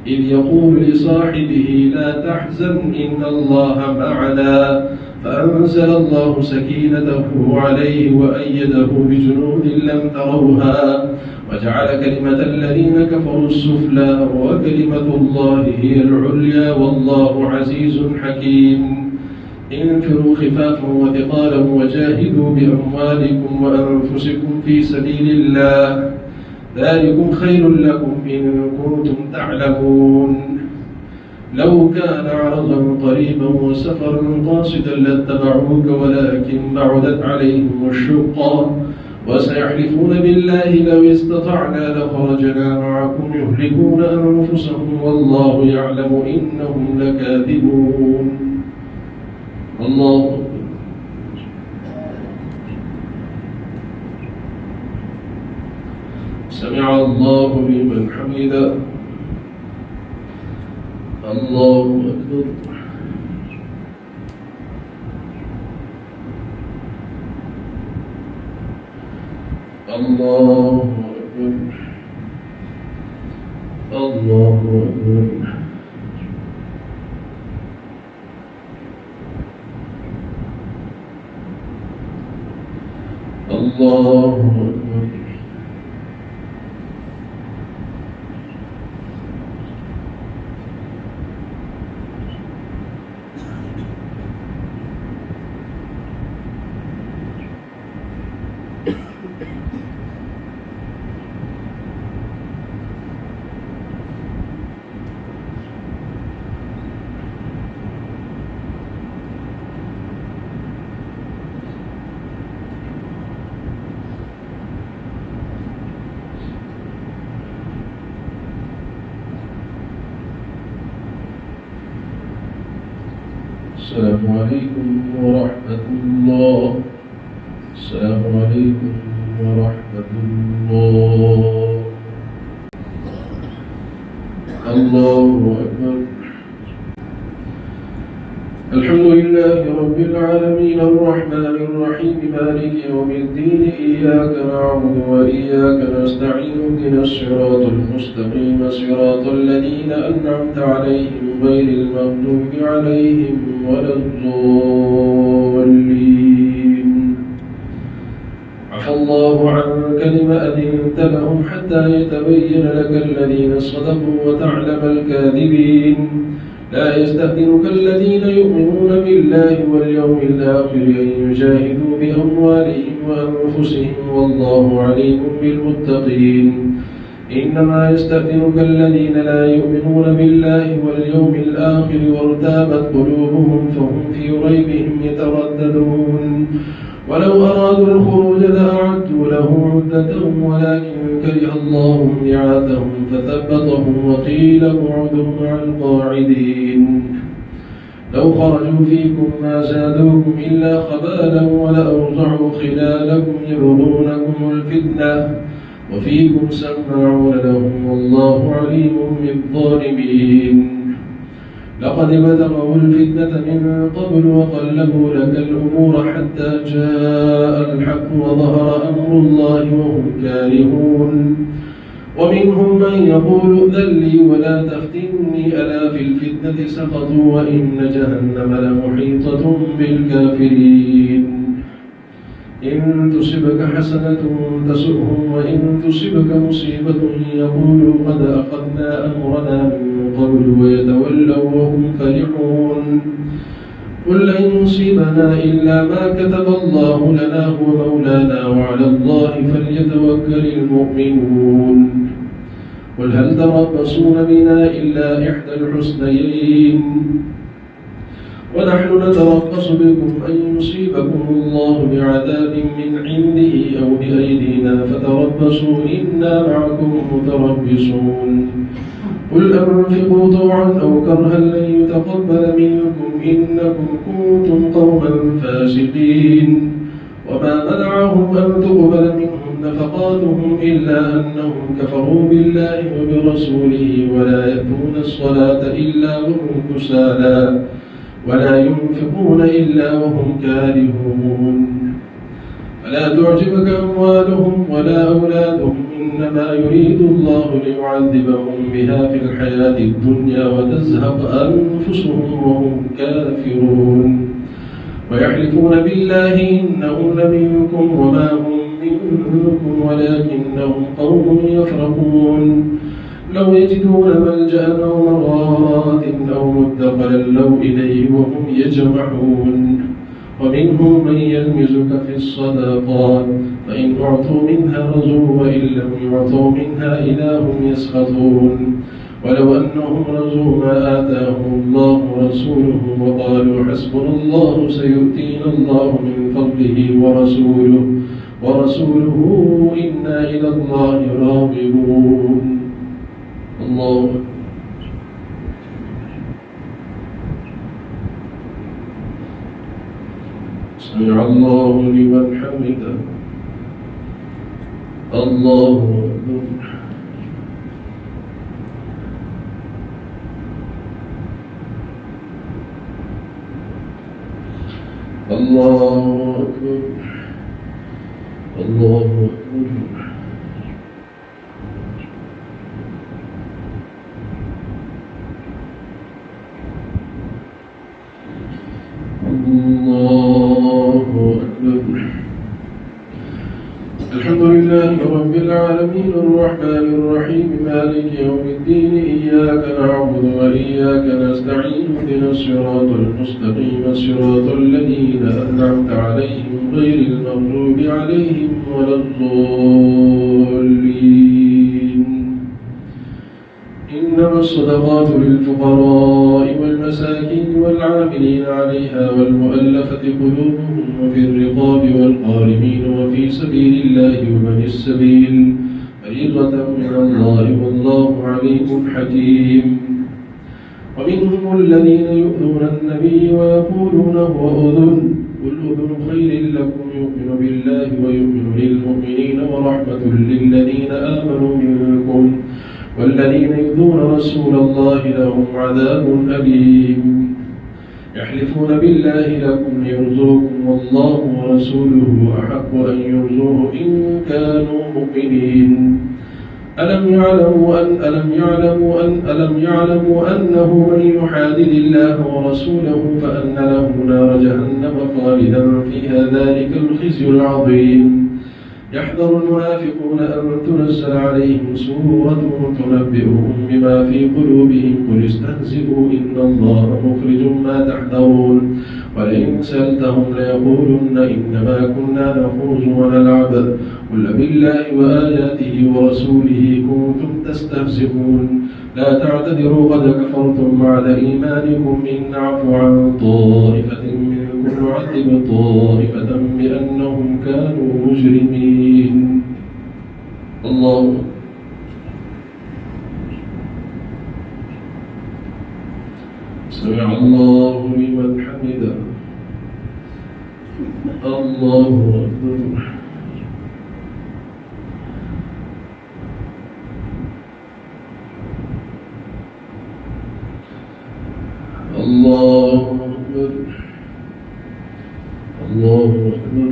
إذ يقول لصاحبه لا تحزن إن الله معنا فأنزل الله سكينته عليه وأيده بجنود لم تروها وجعل كلمة الذين كفروا السفلى وكلمة الله هي العليا والله عزيز حكيم انفروا خفافا وثقالا وجاهدوا بأموالكم وأنفسكم في سبيل الله ذلكم خير لكم إن كنتم تعلمون لو كان عرضا قريبا وسفرا قاصدا لاتبعوك ولكن بعدت عليهم الشقة وسيحلفون بالله لو استطعنا لخرجنا معكم يهلكون أنفسهم والله يعلم إنهم لكاذبون الله سمع الله لمن حمده الله أكبر الله أكبر الله أكبر الله أكبر. السلام عليكم ورحمة الله. السلام عليكم ورحمة الله. الله أكبر. الحمد لله رب العالمين الرحمن الرحيم مالك يوم الدين إياك نعبد وإياك نستعين اهدنا الصراط المستقيم صراط الذين أنعمت عليهم غير المغضوب عليهم ولا الضالين. عفى الله عنك لما أذنت لهم حتى يتبين لك الذين صدقوا وتعلم الكاذبين. لا يستأذنك الذين يؤمنون بالله واليوم الآخر أن يجاهدوا بأموالهم وأنفسهم والله عليم بالمتقين. إنما يستأذنك الذين لا يؤمنون بالله واليوم الآخر وارتابت قلوبهم فهم في ريبهم يترددون. ولو أرادوا الخروج لأعدوا له عدة ولكن كره الله بعاثهم فثبطهم وقيل اقعدوا مع القاعدين. لو خرجوا فيكم ما زادوكم إلا خبالا ولأوضعوا خلالكم يبغونكم الفتنة وفيكم سماعون لهم والله عليم بالظالمين. لقد ابتغوا الفتنة من قبل وقلبوا لك الأمور حتى جاء الحق وظهر أمر الله وهم كارهون. ومنهم من يقول ائذن لي ولا تفتني ألا في الفتنة سقطوا وإن جهنم لمحيطة بالكافرين. إن تصبك حسنة تسؤهم وإن تصبك مصيبة يقولوا قد أخذنا أمرنا من قبل ويتولوا وهم فرحون. قل لن يصيبنا إلا ما كتب الله لنا هو مولانا وعلى الله فليتوكل المؤمنون. قل هل تربصون بنا إلا إحدى الحسنيين ونحن نتربص بكم أن يصيبكم الله بعذاب من عنده أو بأيدينا فتربصوا إنا معكم متربصون. قل أنفقوا طوعا أو كرها لن يتقبل منكم إنكم كنتم قوما فاسقين. وما منعهم أن تقبل منهم نفقاتهم إلا أنهم كفروا بالله وبرسوله ولا يأتون الصلاة إلا وهم كسالى ولا ينفقون إلا وهم كارهون. فلا تعجبك أموالهم ولا أولادهم إنما يريد الله ليعذبهم بها في الحياة الدنيا وتزهق أنفسهم وهم كافرون. ويحلفون بالله إنهم لمنكم وما هم منكم ولكنهم قوم يفرقون. لو يجدون ملجأ أو مغارات أو مدخلا لو إليه وهم يجمعون. ومنهم من يلمزك في الصدقات فإن أعطوا منها رضوا وإن لم يعطوا منها إذا هم يسخطون. ولو أنهم رضوا ما آتاهم الله ورسوله وقالوا حسبنا الله سيؤتينا الله من فضله ورسوله إنا إلى الله راغبون. الله سمع الله لمن حمده. الله أكبر. الله أكبر. الله أكبر. الله أكبر. رب العالمين الرحمن الرحيم مالك يوم الدين إياك نعبد وإياك نستعين اهدنا الصراط المستقيم صراط الذين أنعمت عليهم غير المغضوب عليهم ولا الضالين. إنما الصدقات للفقراء والمساكين والعاملين عليها والمؤلفة قلوبهم وفي الرقاب والغارمين وفي سبيل الله وابن السبيل فريضة من الله والله عليم حكيم. ومنهم الذين يؤذون النبي ويقولون هو أذن قل أذن خير لكم يؤمن بالله ويؤمن للمؤمنين ورحمة للذين آمنوا منكم والذين يؤذون رسول الله لهم عذاب أليم. يحلفون بالله لكم ليرضوكم والله ورسوله أحق أن يرضوه إن كانوا مؤمنين. ألم يعلموا أنه من يحادد الله ورسوله فأن له نار جهنم خالدا فيها ذلك الخزي العظيم. يحذر المنافقون أن تنزل عليهم سورة تنبئهم بما في قلوبهم قل استهزئوا إن الله مخرج ما تحذرون ولئن سألتهم ليقولن إنما كنا نخوض ونلعب قل بالله وآياته ورسوله كنتم تستهزئون لا تعتذروا قد كفرتم بعد إيمانكم إن نعفو عن طائفة منكم نعذب طائفة بأنهم كانوا مجرمين. الله سمع الله لمن حمده. الله أكبر. الله أكبر. الله أكبر.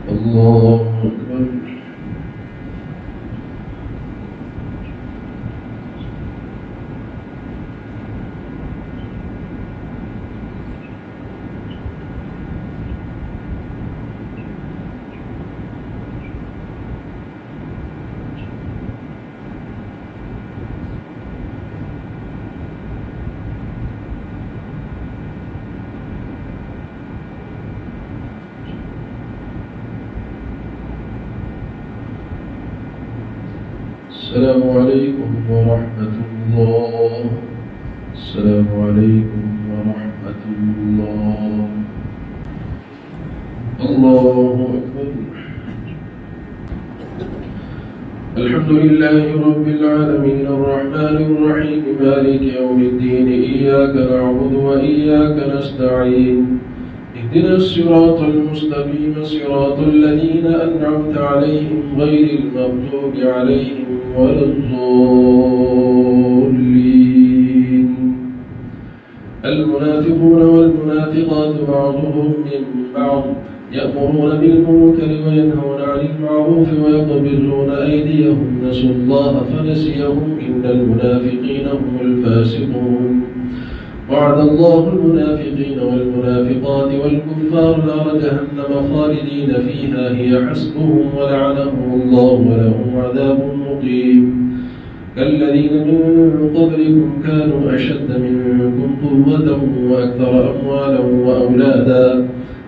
الله أكبر. السلام عليكم ورحمة الله. السلام عليكم ورحمة الله. الله أكبر. الحمد لله رب العالمين الرحمن الرحيم مالك يوم الدين إياك نعبد وإياك نستعين اهدنا الصراط المستقيم صراط الذين أنعمت عليهم غير المغضوب عليهم ولا الضالين. المنافقون والمنافقات بعضهم من بعض يأمرون بالمنكر وينهون عن المعروف ويقبضون أيديهم نسوا الله فنسيهم إن المنافقين هم الفاسقون. وعد الله المنافقين والمنافقات والكفار نار جهنم خالدين فيها هي حسبهم ولعنهم الله ولهم عذاب مقيم. كالذين من قبلكم كانوا أشد منكم قوة وأكثر أموالا وأولادا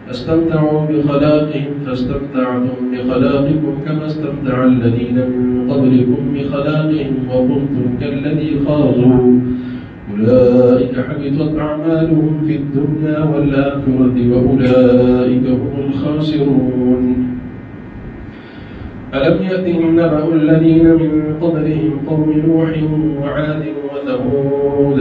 فاستمتعوا بخلاقهم فاستمتعتم بخلاقكم كما استمتع الذين من قبلكم بخلاقهم وكنتم كالذي خاضوا أولئك حبطت أعمالهم في الدنيا والآخرة وأولئك هم الخاسرون. ألم يأتهم نبأ الذين من قبلهم قوم نوح وعاد وثمود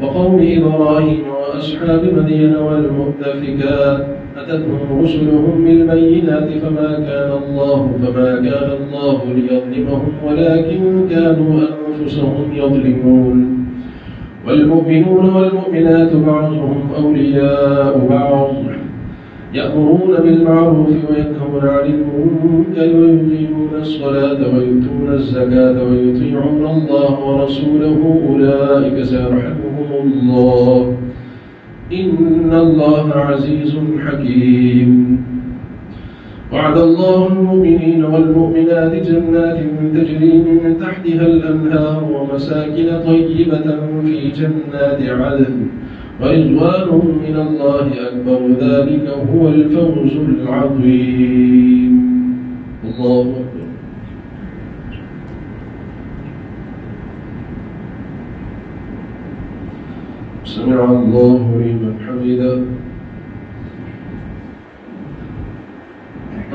وقوم إبراهيم وأصحاب مدين والمؤتفكات أتتهم رسلهم بالبينات فما كان الله ليظلمهم ولكن كانوا أنفسهم يظلمون. والمؤمنون والمؤمنات بعضهم أولياء بعض يأمرون بالمعروف وينهون عن المنكر ويقيمون الصلاة ويؤتون الزكاة ويطيعون الله ورسوله أولئك سيرحمهم الله إن الله عزيز حكيم. وعد الله المؤمنين والمؤمنات جنات تجري من تحتها الأنهار ومساكن طيبة في جنات عدن ورضوان من الله أكبر ذلك هو الفوز العظيم. الله أكبر. سمع الله لمن حمده.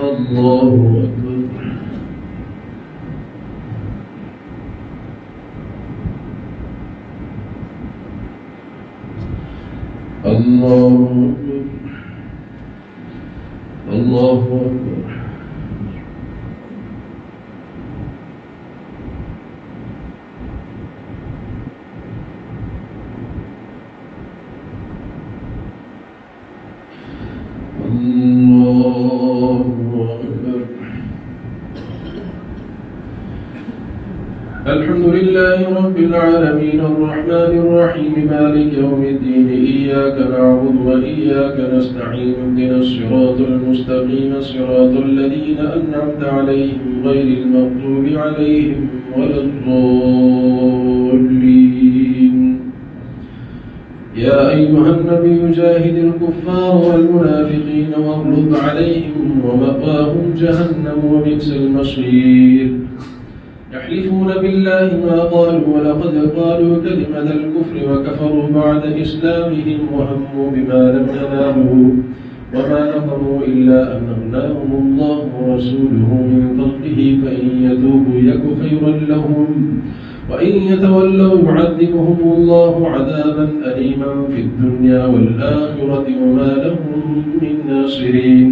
الله أكبر. الله أكبر. الله أكبر. الحمد لله رب العالمين الرحمن الرحيم مالك يوم الدين إياك نعبد وإياك نستعين اهدنا الصراط المستقيم صراط الذين أنعمت عليهم غير المغضوب عليهم ولا الضالين. يا أيها النبي جاهد الكفار والمنافقين واغلظ عليهم ومأواهم جهنم وبئس المصير. يحلفون بالله ما قالوا ولقد قالوا كلمة الكفر وكفروا بعد إسلامهم وهموا بما لم ينالوا وما نقموا إلا أن أغناهم الله ورسوله من فضله فإن يتوبوا يك خيرا لهم وإن يتولوا يعذبهم الله عذابا أليما في الدنيا والآخرة وما لهم من ناصرين.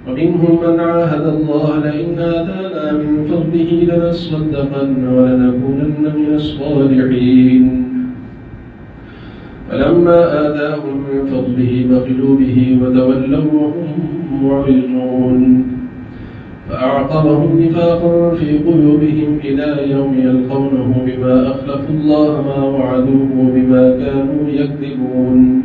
ومنهم من عاهد الله لئن آتانا من فضله لنصدقن ولنكونن من الصالحين فلما آتاهم من فضله بخلوا به وتولوا وهم معرضون فأعقبهم نفاقا في قلوبهم إلى يوم يلقونه بما أخلفوا الله ما وعدوه وبما كانوا يكذبون.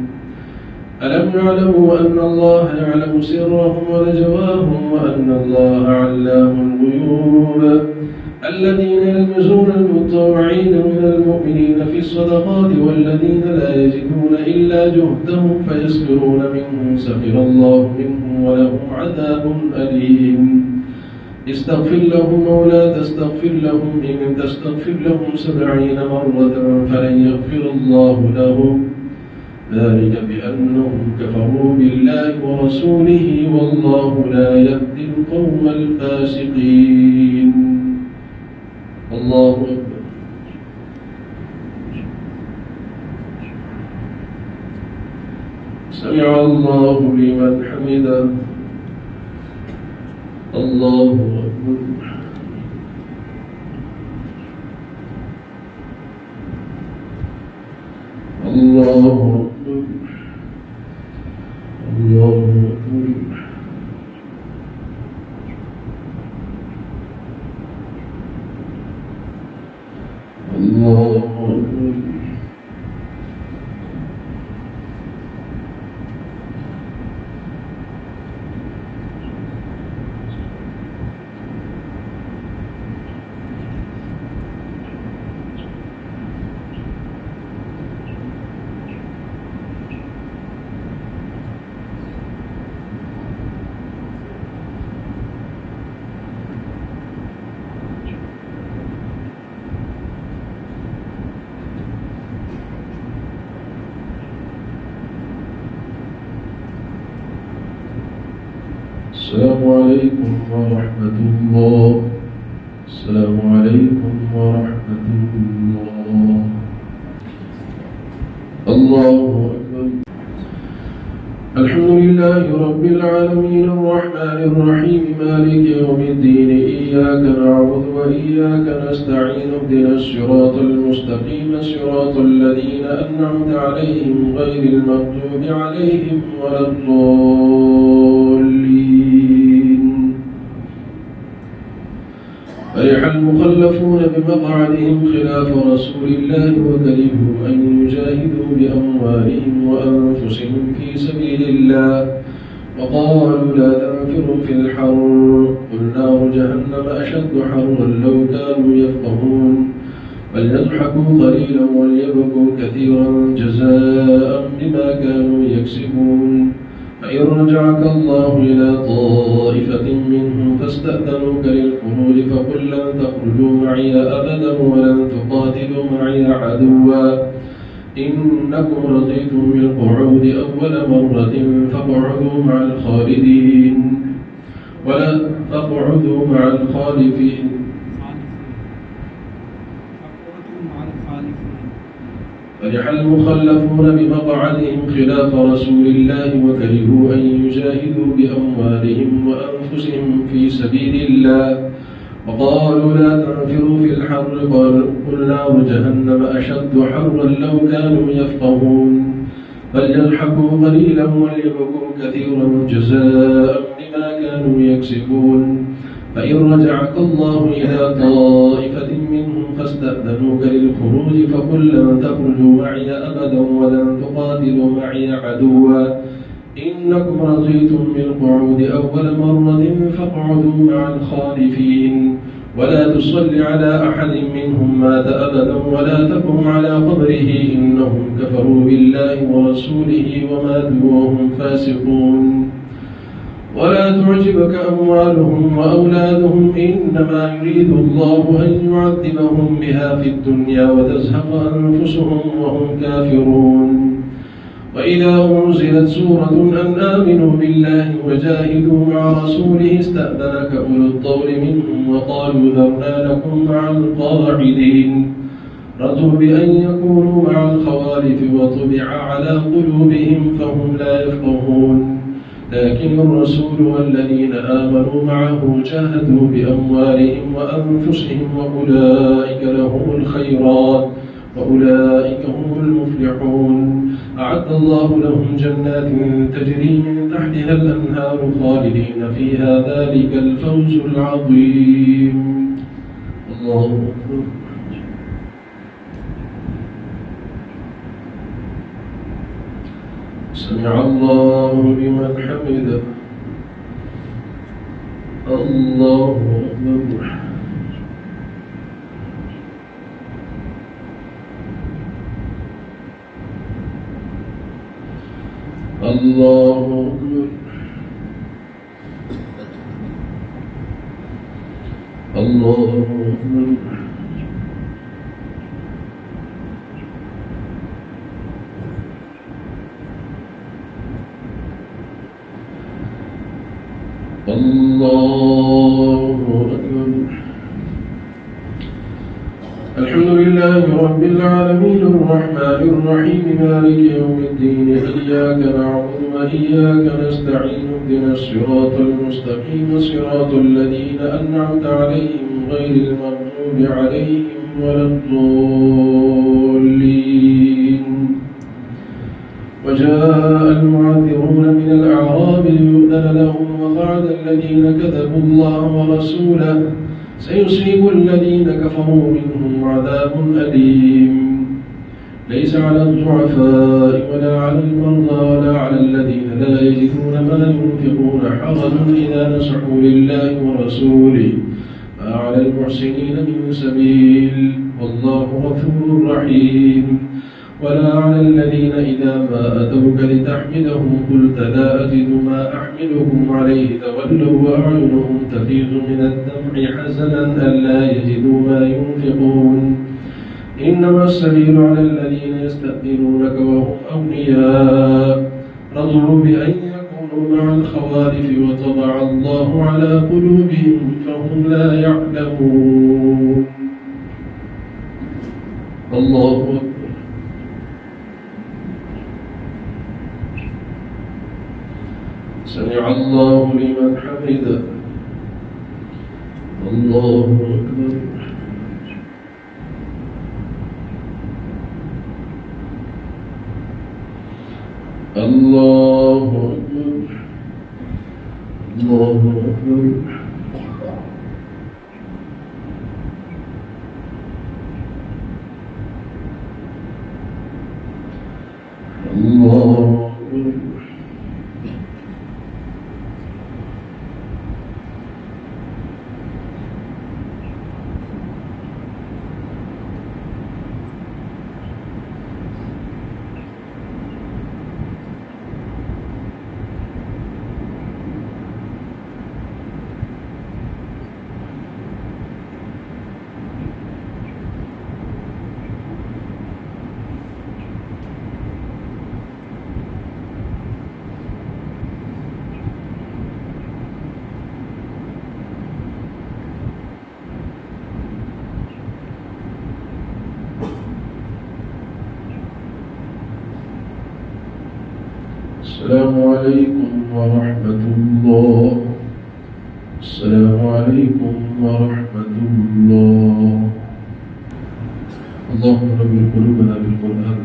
ألم يعلموا أن الله يعلم سرهم ونجواهم وأن الله علام الغيوب. الذين يلمزون المتطوعين من المؤمنين في الصدقات والذين لا يجدون إلا جهدهم فيسخرون منهم سخر الله منهم ولهم عذاب أليم. استغفر لهم أو لا تستغفر لهم إن تستغفر لهم 70 مرة فلن يغفر الله لهم ذلك بأنهم كفروا بالله ورسوله والله لا يهدي القوم الفاسقين. الله أكبر. سمع الله لمن حمده. الله أكبر. الله أكبر. الله أكبر. الله أكبر. السلام عليكم ورحمة الله. السلام عليكم ورحمة الله. الله أكبر. الحمد لله رب العالمين الرحمن الرحيم مالك يوم الدين إياك نعبد وإياك نستعين اهدنا الصراط المستقيم صراط الذين أنعمت عليهم غير المغضوب عليهم ولا الضالين. فرح المخلفون بمقعدهم خلاف رسول الله وكرهوا أن يجاهدوا بأموالهم وأنفسهم في سبيل الله وقالوا لا تنفروا في الحر قل نار جهنم أشد حرا لو كانوا يفقهون فليضحكوا قليلا وليبكوا كثيرا جزاء بما كانوا يكسبون فإن رجعك الله إلى طائفة منهم فاستأذنوك للخروج فقل لن تخرجوا معي أبدا ولن تقاتلوا معي عدوا إنكم رضيتم بالقعود أول مرة فاقعدوا مع الخالدين ولا تقعدوا مع الخالفين فرح المخلفون بمقعدهم خلاف رسول الله وكرهوا أن يجاهدوا بأموالهم وأنفسهم في سبيل الله وقالوا لا تنفروا في الحر قل نار جهنم أشد حرا لو كانوا يفقهون فليضحكوا قليلا وليبكوا كثيرا جزاء بما كانوا يكسبون فإن رجعك الله إلى طائفة منهم فاستأذنوك للخروج فقل لن تخرجوا معي أبدا ولن تقاتلوا معي عدوا إنكم رضيتم بالقعود أول مرة فاقعدوا مع الخالفين ولا تصل على أحد منهم مات أبدا ولا تقم على قبره إنهم كفروا بالله ورسوله وماتوا وهم فاسقون ولا تعجبك أموالهم وأولادهم إنما يريد الله أن يعذبهم بها في الدنيا وتزهق أنفسهم وهم كافرون وإذا أنزلت سورة أن آمنوا بالله وجاهدوا مع رسوله استأذنك أولو الطول منهم وقالوا ذرنا لكم مع القاعدين رضوا بأن يكونوا مع الخوالف وطبع على قلوبهم فهم لا يفقهون لكن الرسول والذين آمنوا معه جاهدوا بأموالهم وأنفسهم وأولئك لهم الخيرات وأولئك هم المفلحون أعد الله لهم جنات تجري من تحتها الأنهار خالدين فيها ذلك الفوز العظيم الله أكبر سمع الله لمن حمده الله أكبر الله أكبر الله أكبر الله أكبر الحمد لله رب العالمين الرحمن الرحيم مالك يوم الدين إياك نعبد وإياك نستعين اهدنا الصراط المستقيم صراط الذين أنعمت عليهم غير المغضوب عليهم ولا الضالين وجاء المعذرون من الأعراب ليؤذن لهم وقعد الذين كذبوا الله ورسوله سيصيب الذين كفروا منهم عذاب أليم ليس على الضعفاء ولا على المرضى ولا على الذين لا يجدون ما ينفقون حرج إذا نصحوا لله ورسوله ما على المحسنين من سبيل والله غفور رحيم ولا على الذين إذا ما أتوك لتحملهم قلت لا أجد ما أحملهم عليه تولوا وأعينهم تفيض من الدمع حزنا ألا يجدوا ما ينفقون إنما السبيل على الذين يستأذنونك وهم أغنياء رضوا بأن يكونوا مع الخوالف وطبع الله على قلوبهم فهم لا يعلمون الله أكبر سمع الله لمن حمده الله أكبر الله أكبر الله أكبر السلام عليكم ورحمة الله. السلام عليكم ورحمة الله. اللهم نور قلوبنا بالقرآن،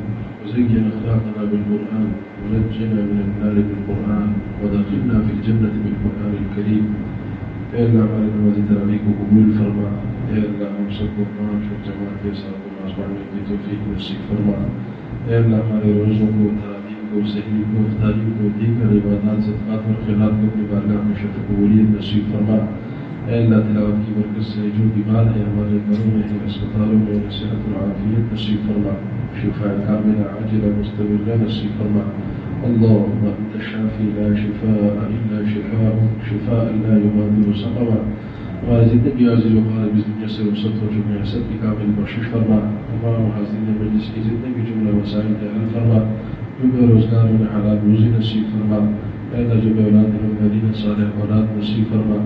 وزين أخلاقنا بالقرآن، ونجنا من النار بالقرآن، ودخلنا في الجنة بالقرآن الكريم. يا الله علينا وزدنا قبول فرما. يا الله أمسكوا ما شو جماعة يساعدوا ما أصبحنا بتوفيق نصيب فرما. يا الله علي رزقوا وتعليمكم وسهيلكم وفتاليكم وديك العبادات صدقات والخيرات ببارگاہ میں شفق قبولیت نصیب فرما. اے اللہ تلاوت کی برکت سے جو بیمار ہیں ہمارے گھروں میں ہیں، اسپتالوں میں صحت العافیت نصیب فرما، شفاء کاملہ عاجلہ مستمرہ نصیب فرما. اللهم انت الشافي لا شفاء الا شفاءك شفاء لا يغادر سقما. ہمارے جتنے بھی عزیز و اقارب اس دنیا سے رخصت ہو چکے ہیں سب کی کامل بخشش فرما. تمام حاضرین مجلس کی جتنے بھی جملہ مسائل کا حل فرما. جو بے روزگار میں حلال روزی نصیب فرما. اے اللہ جو بے اولاد ہیں مدینہ صالح اولاد نصیب فرما.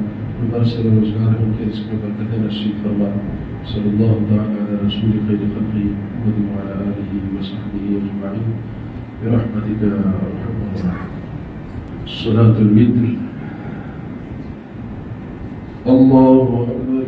برسل روزگار ان کے رزق میں برکت نصیب فرما. صلی اللہ تعالی علی رسول خیر خلقہ محمد وعلی آلہ وصحبہ اجمعین برحمتک یا ارحم الراحمین. صلاة الوتر. الله أكبر.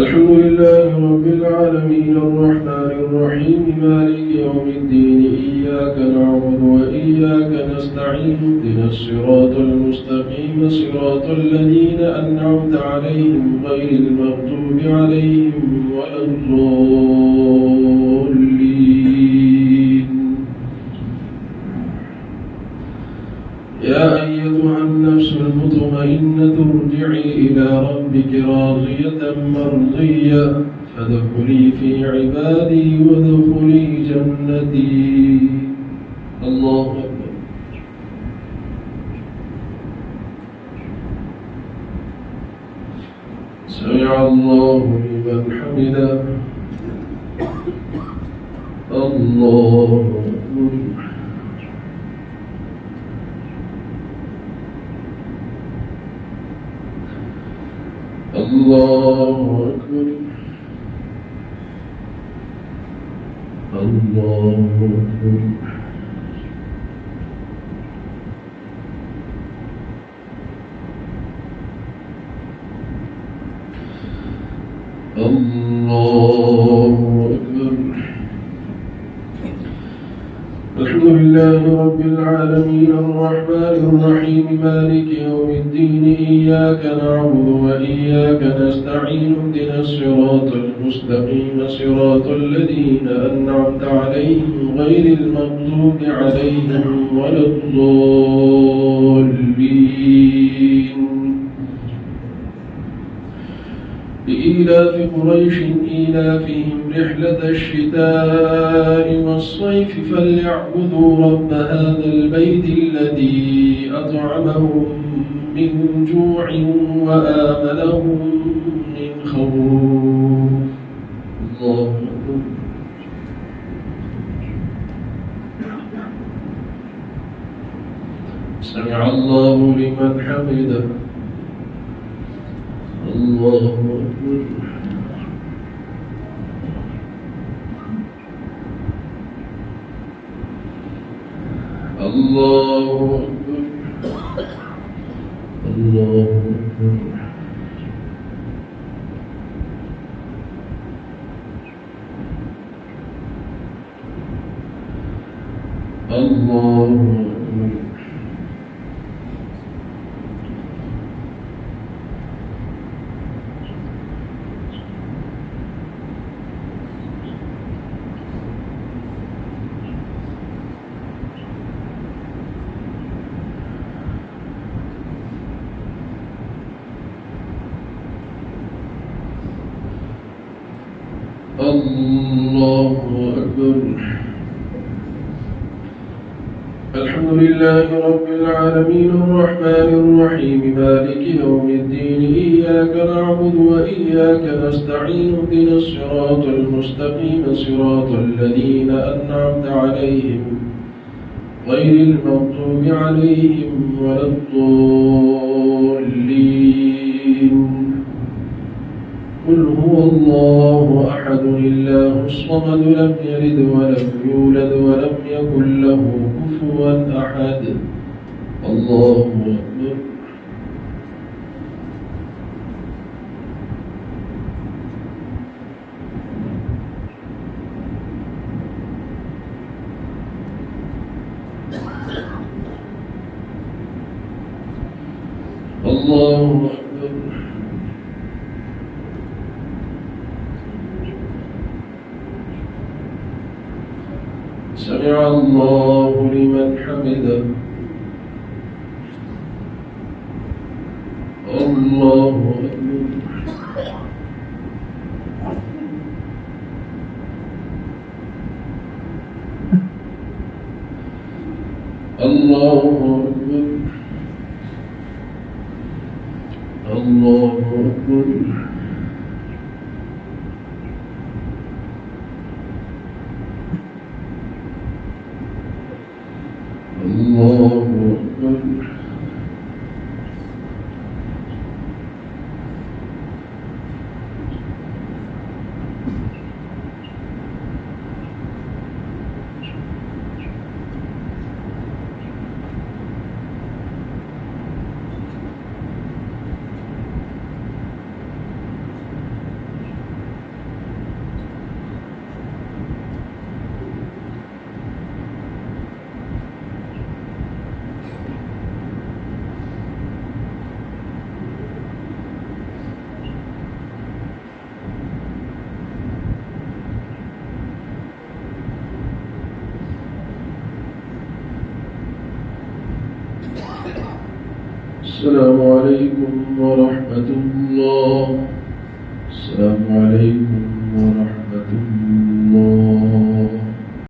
الحمد لله رب العالمين الرحمن الرحيم مالك يوم الدين إياك نعبد وإياك نستعين اهدنا الصراط المستقيم صراط الذين أنعمت عليهم غير المغضوب عليهم ولا الضالين. يا أيتها النفس المطمئنة ارجعي إلى ربك راضية مرضية فادخلي في عبادي وادخلي جنتي. الله أكبر. سمع الله لمن حمده. الله أكبر. الله أكبر. الله أكبر. الله أكبر. الحمد لله رب العالمين الرحمن الرحيم مالك يوم الدين إياك نعبد وإياك نستعين اهدنا الصراط المستقيم صراط الذين أنعمت عليهم غير المغضوب عليهم ولا الضالين. لإيلاف قريش إيلافهم رحلة الشتاء والصيف فليعبدوا رب هذا البيت الذي أطعمهم من جوع وآمنهم من خوف. الله أكبر. سمع الله لمن حمده. الله أكبر. الله أكبر. الله أكبر. الله أكبر. الله أكبر. الحمد لله رب العالمين الرحمن الرحيم مالك يوم الدين إياك نعبد وإياك نستعين اهدنا الصراط المستقيم صراط الذين أنعمت عليهم غير المغضوب عليهم ولا الضالين. قل هو الله أحد الله الصمد لم يلد ولم يولد ولم يكن له كفوا أحد الله أكبر. الله أكبر. سمع الله لمن حمده. الله أكبر. الله أكبر. الله أكبر. الله أكبر. السلام عليكم ورحمة الله. السلام عليكم ورحمة الله.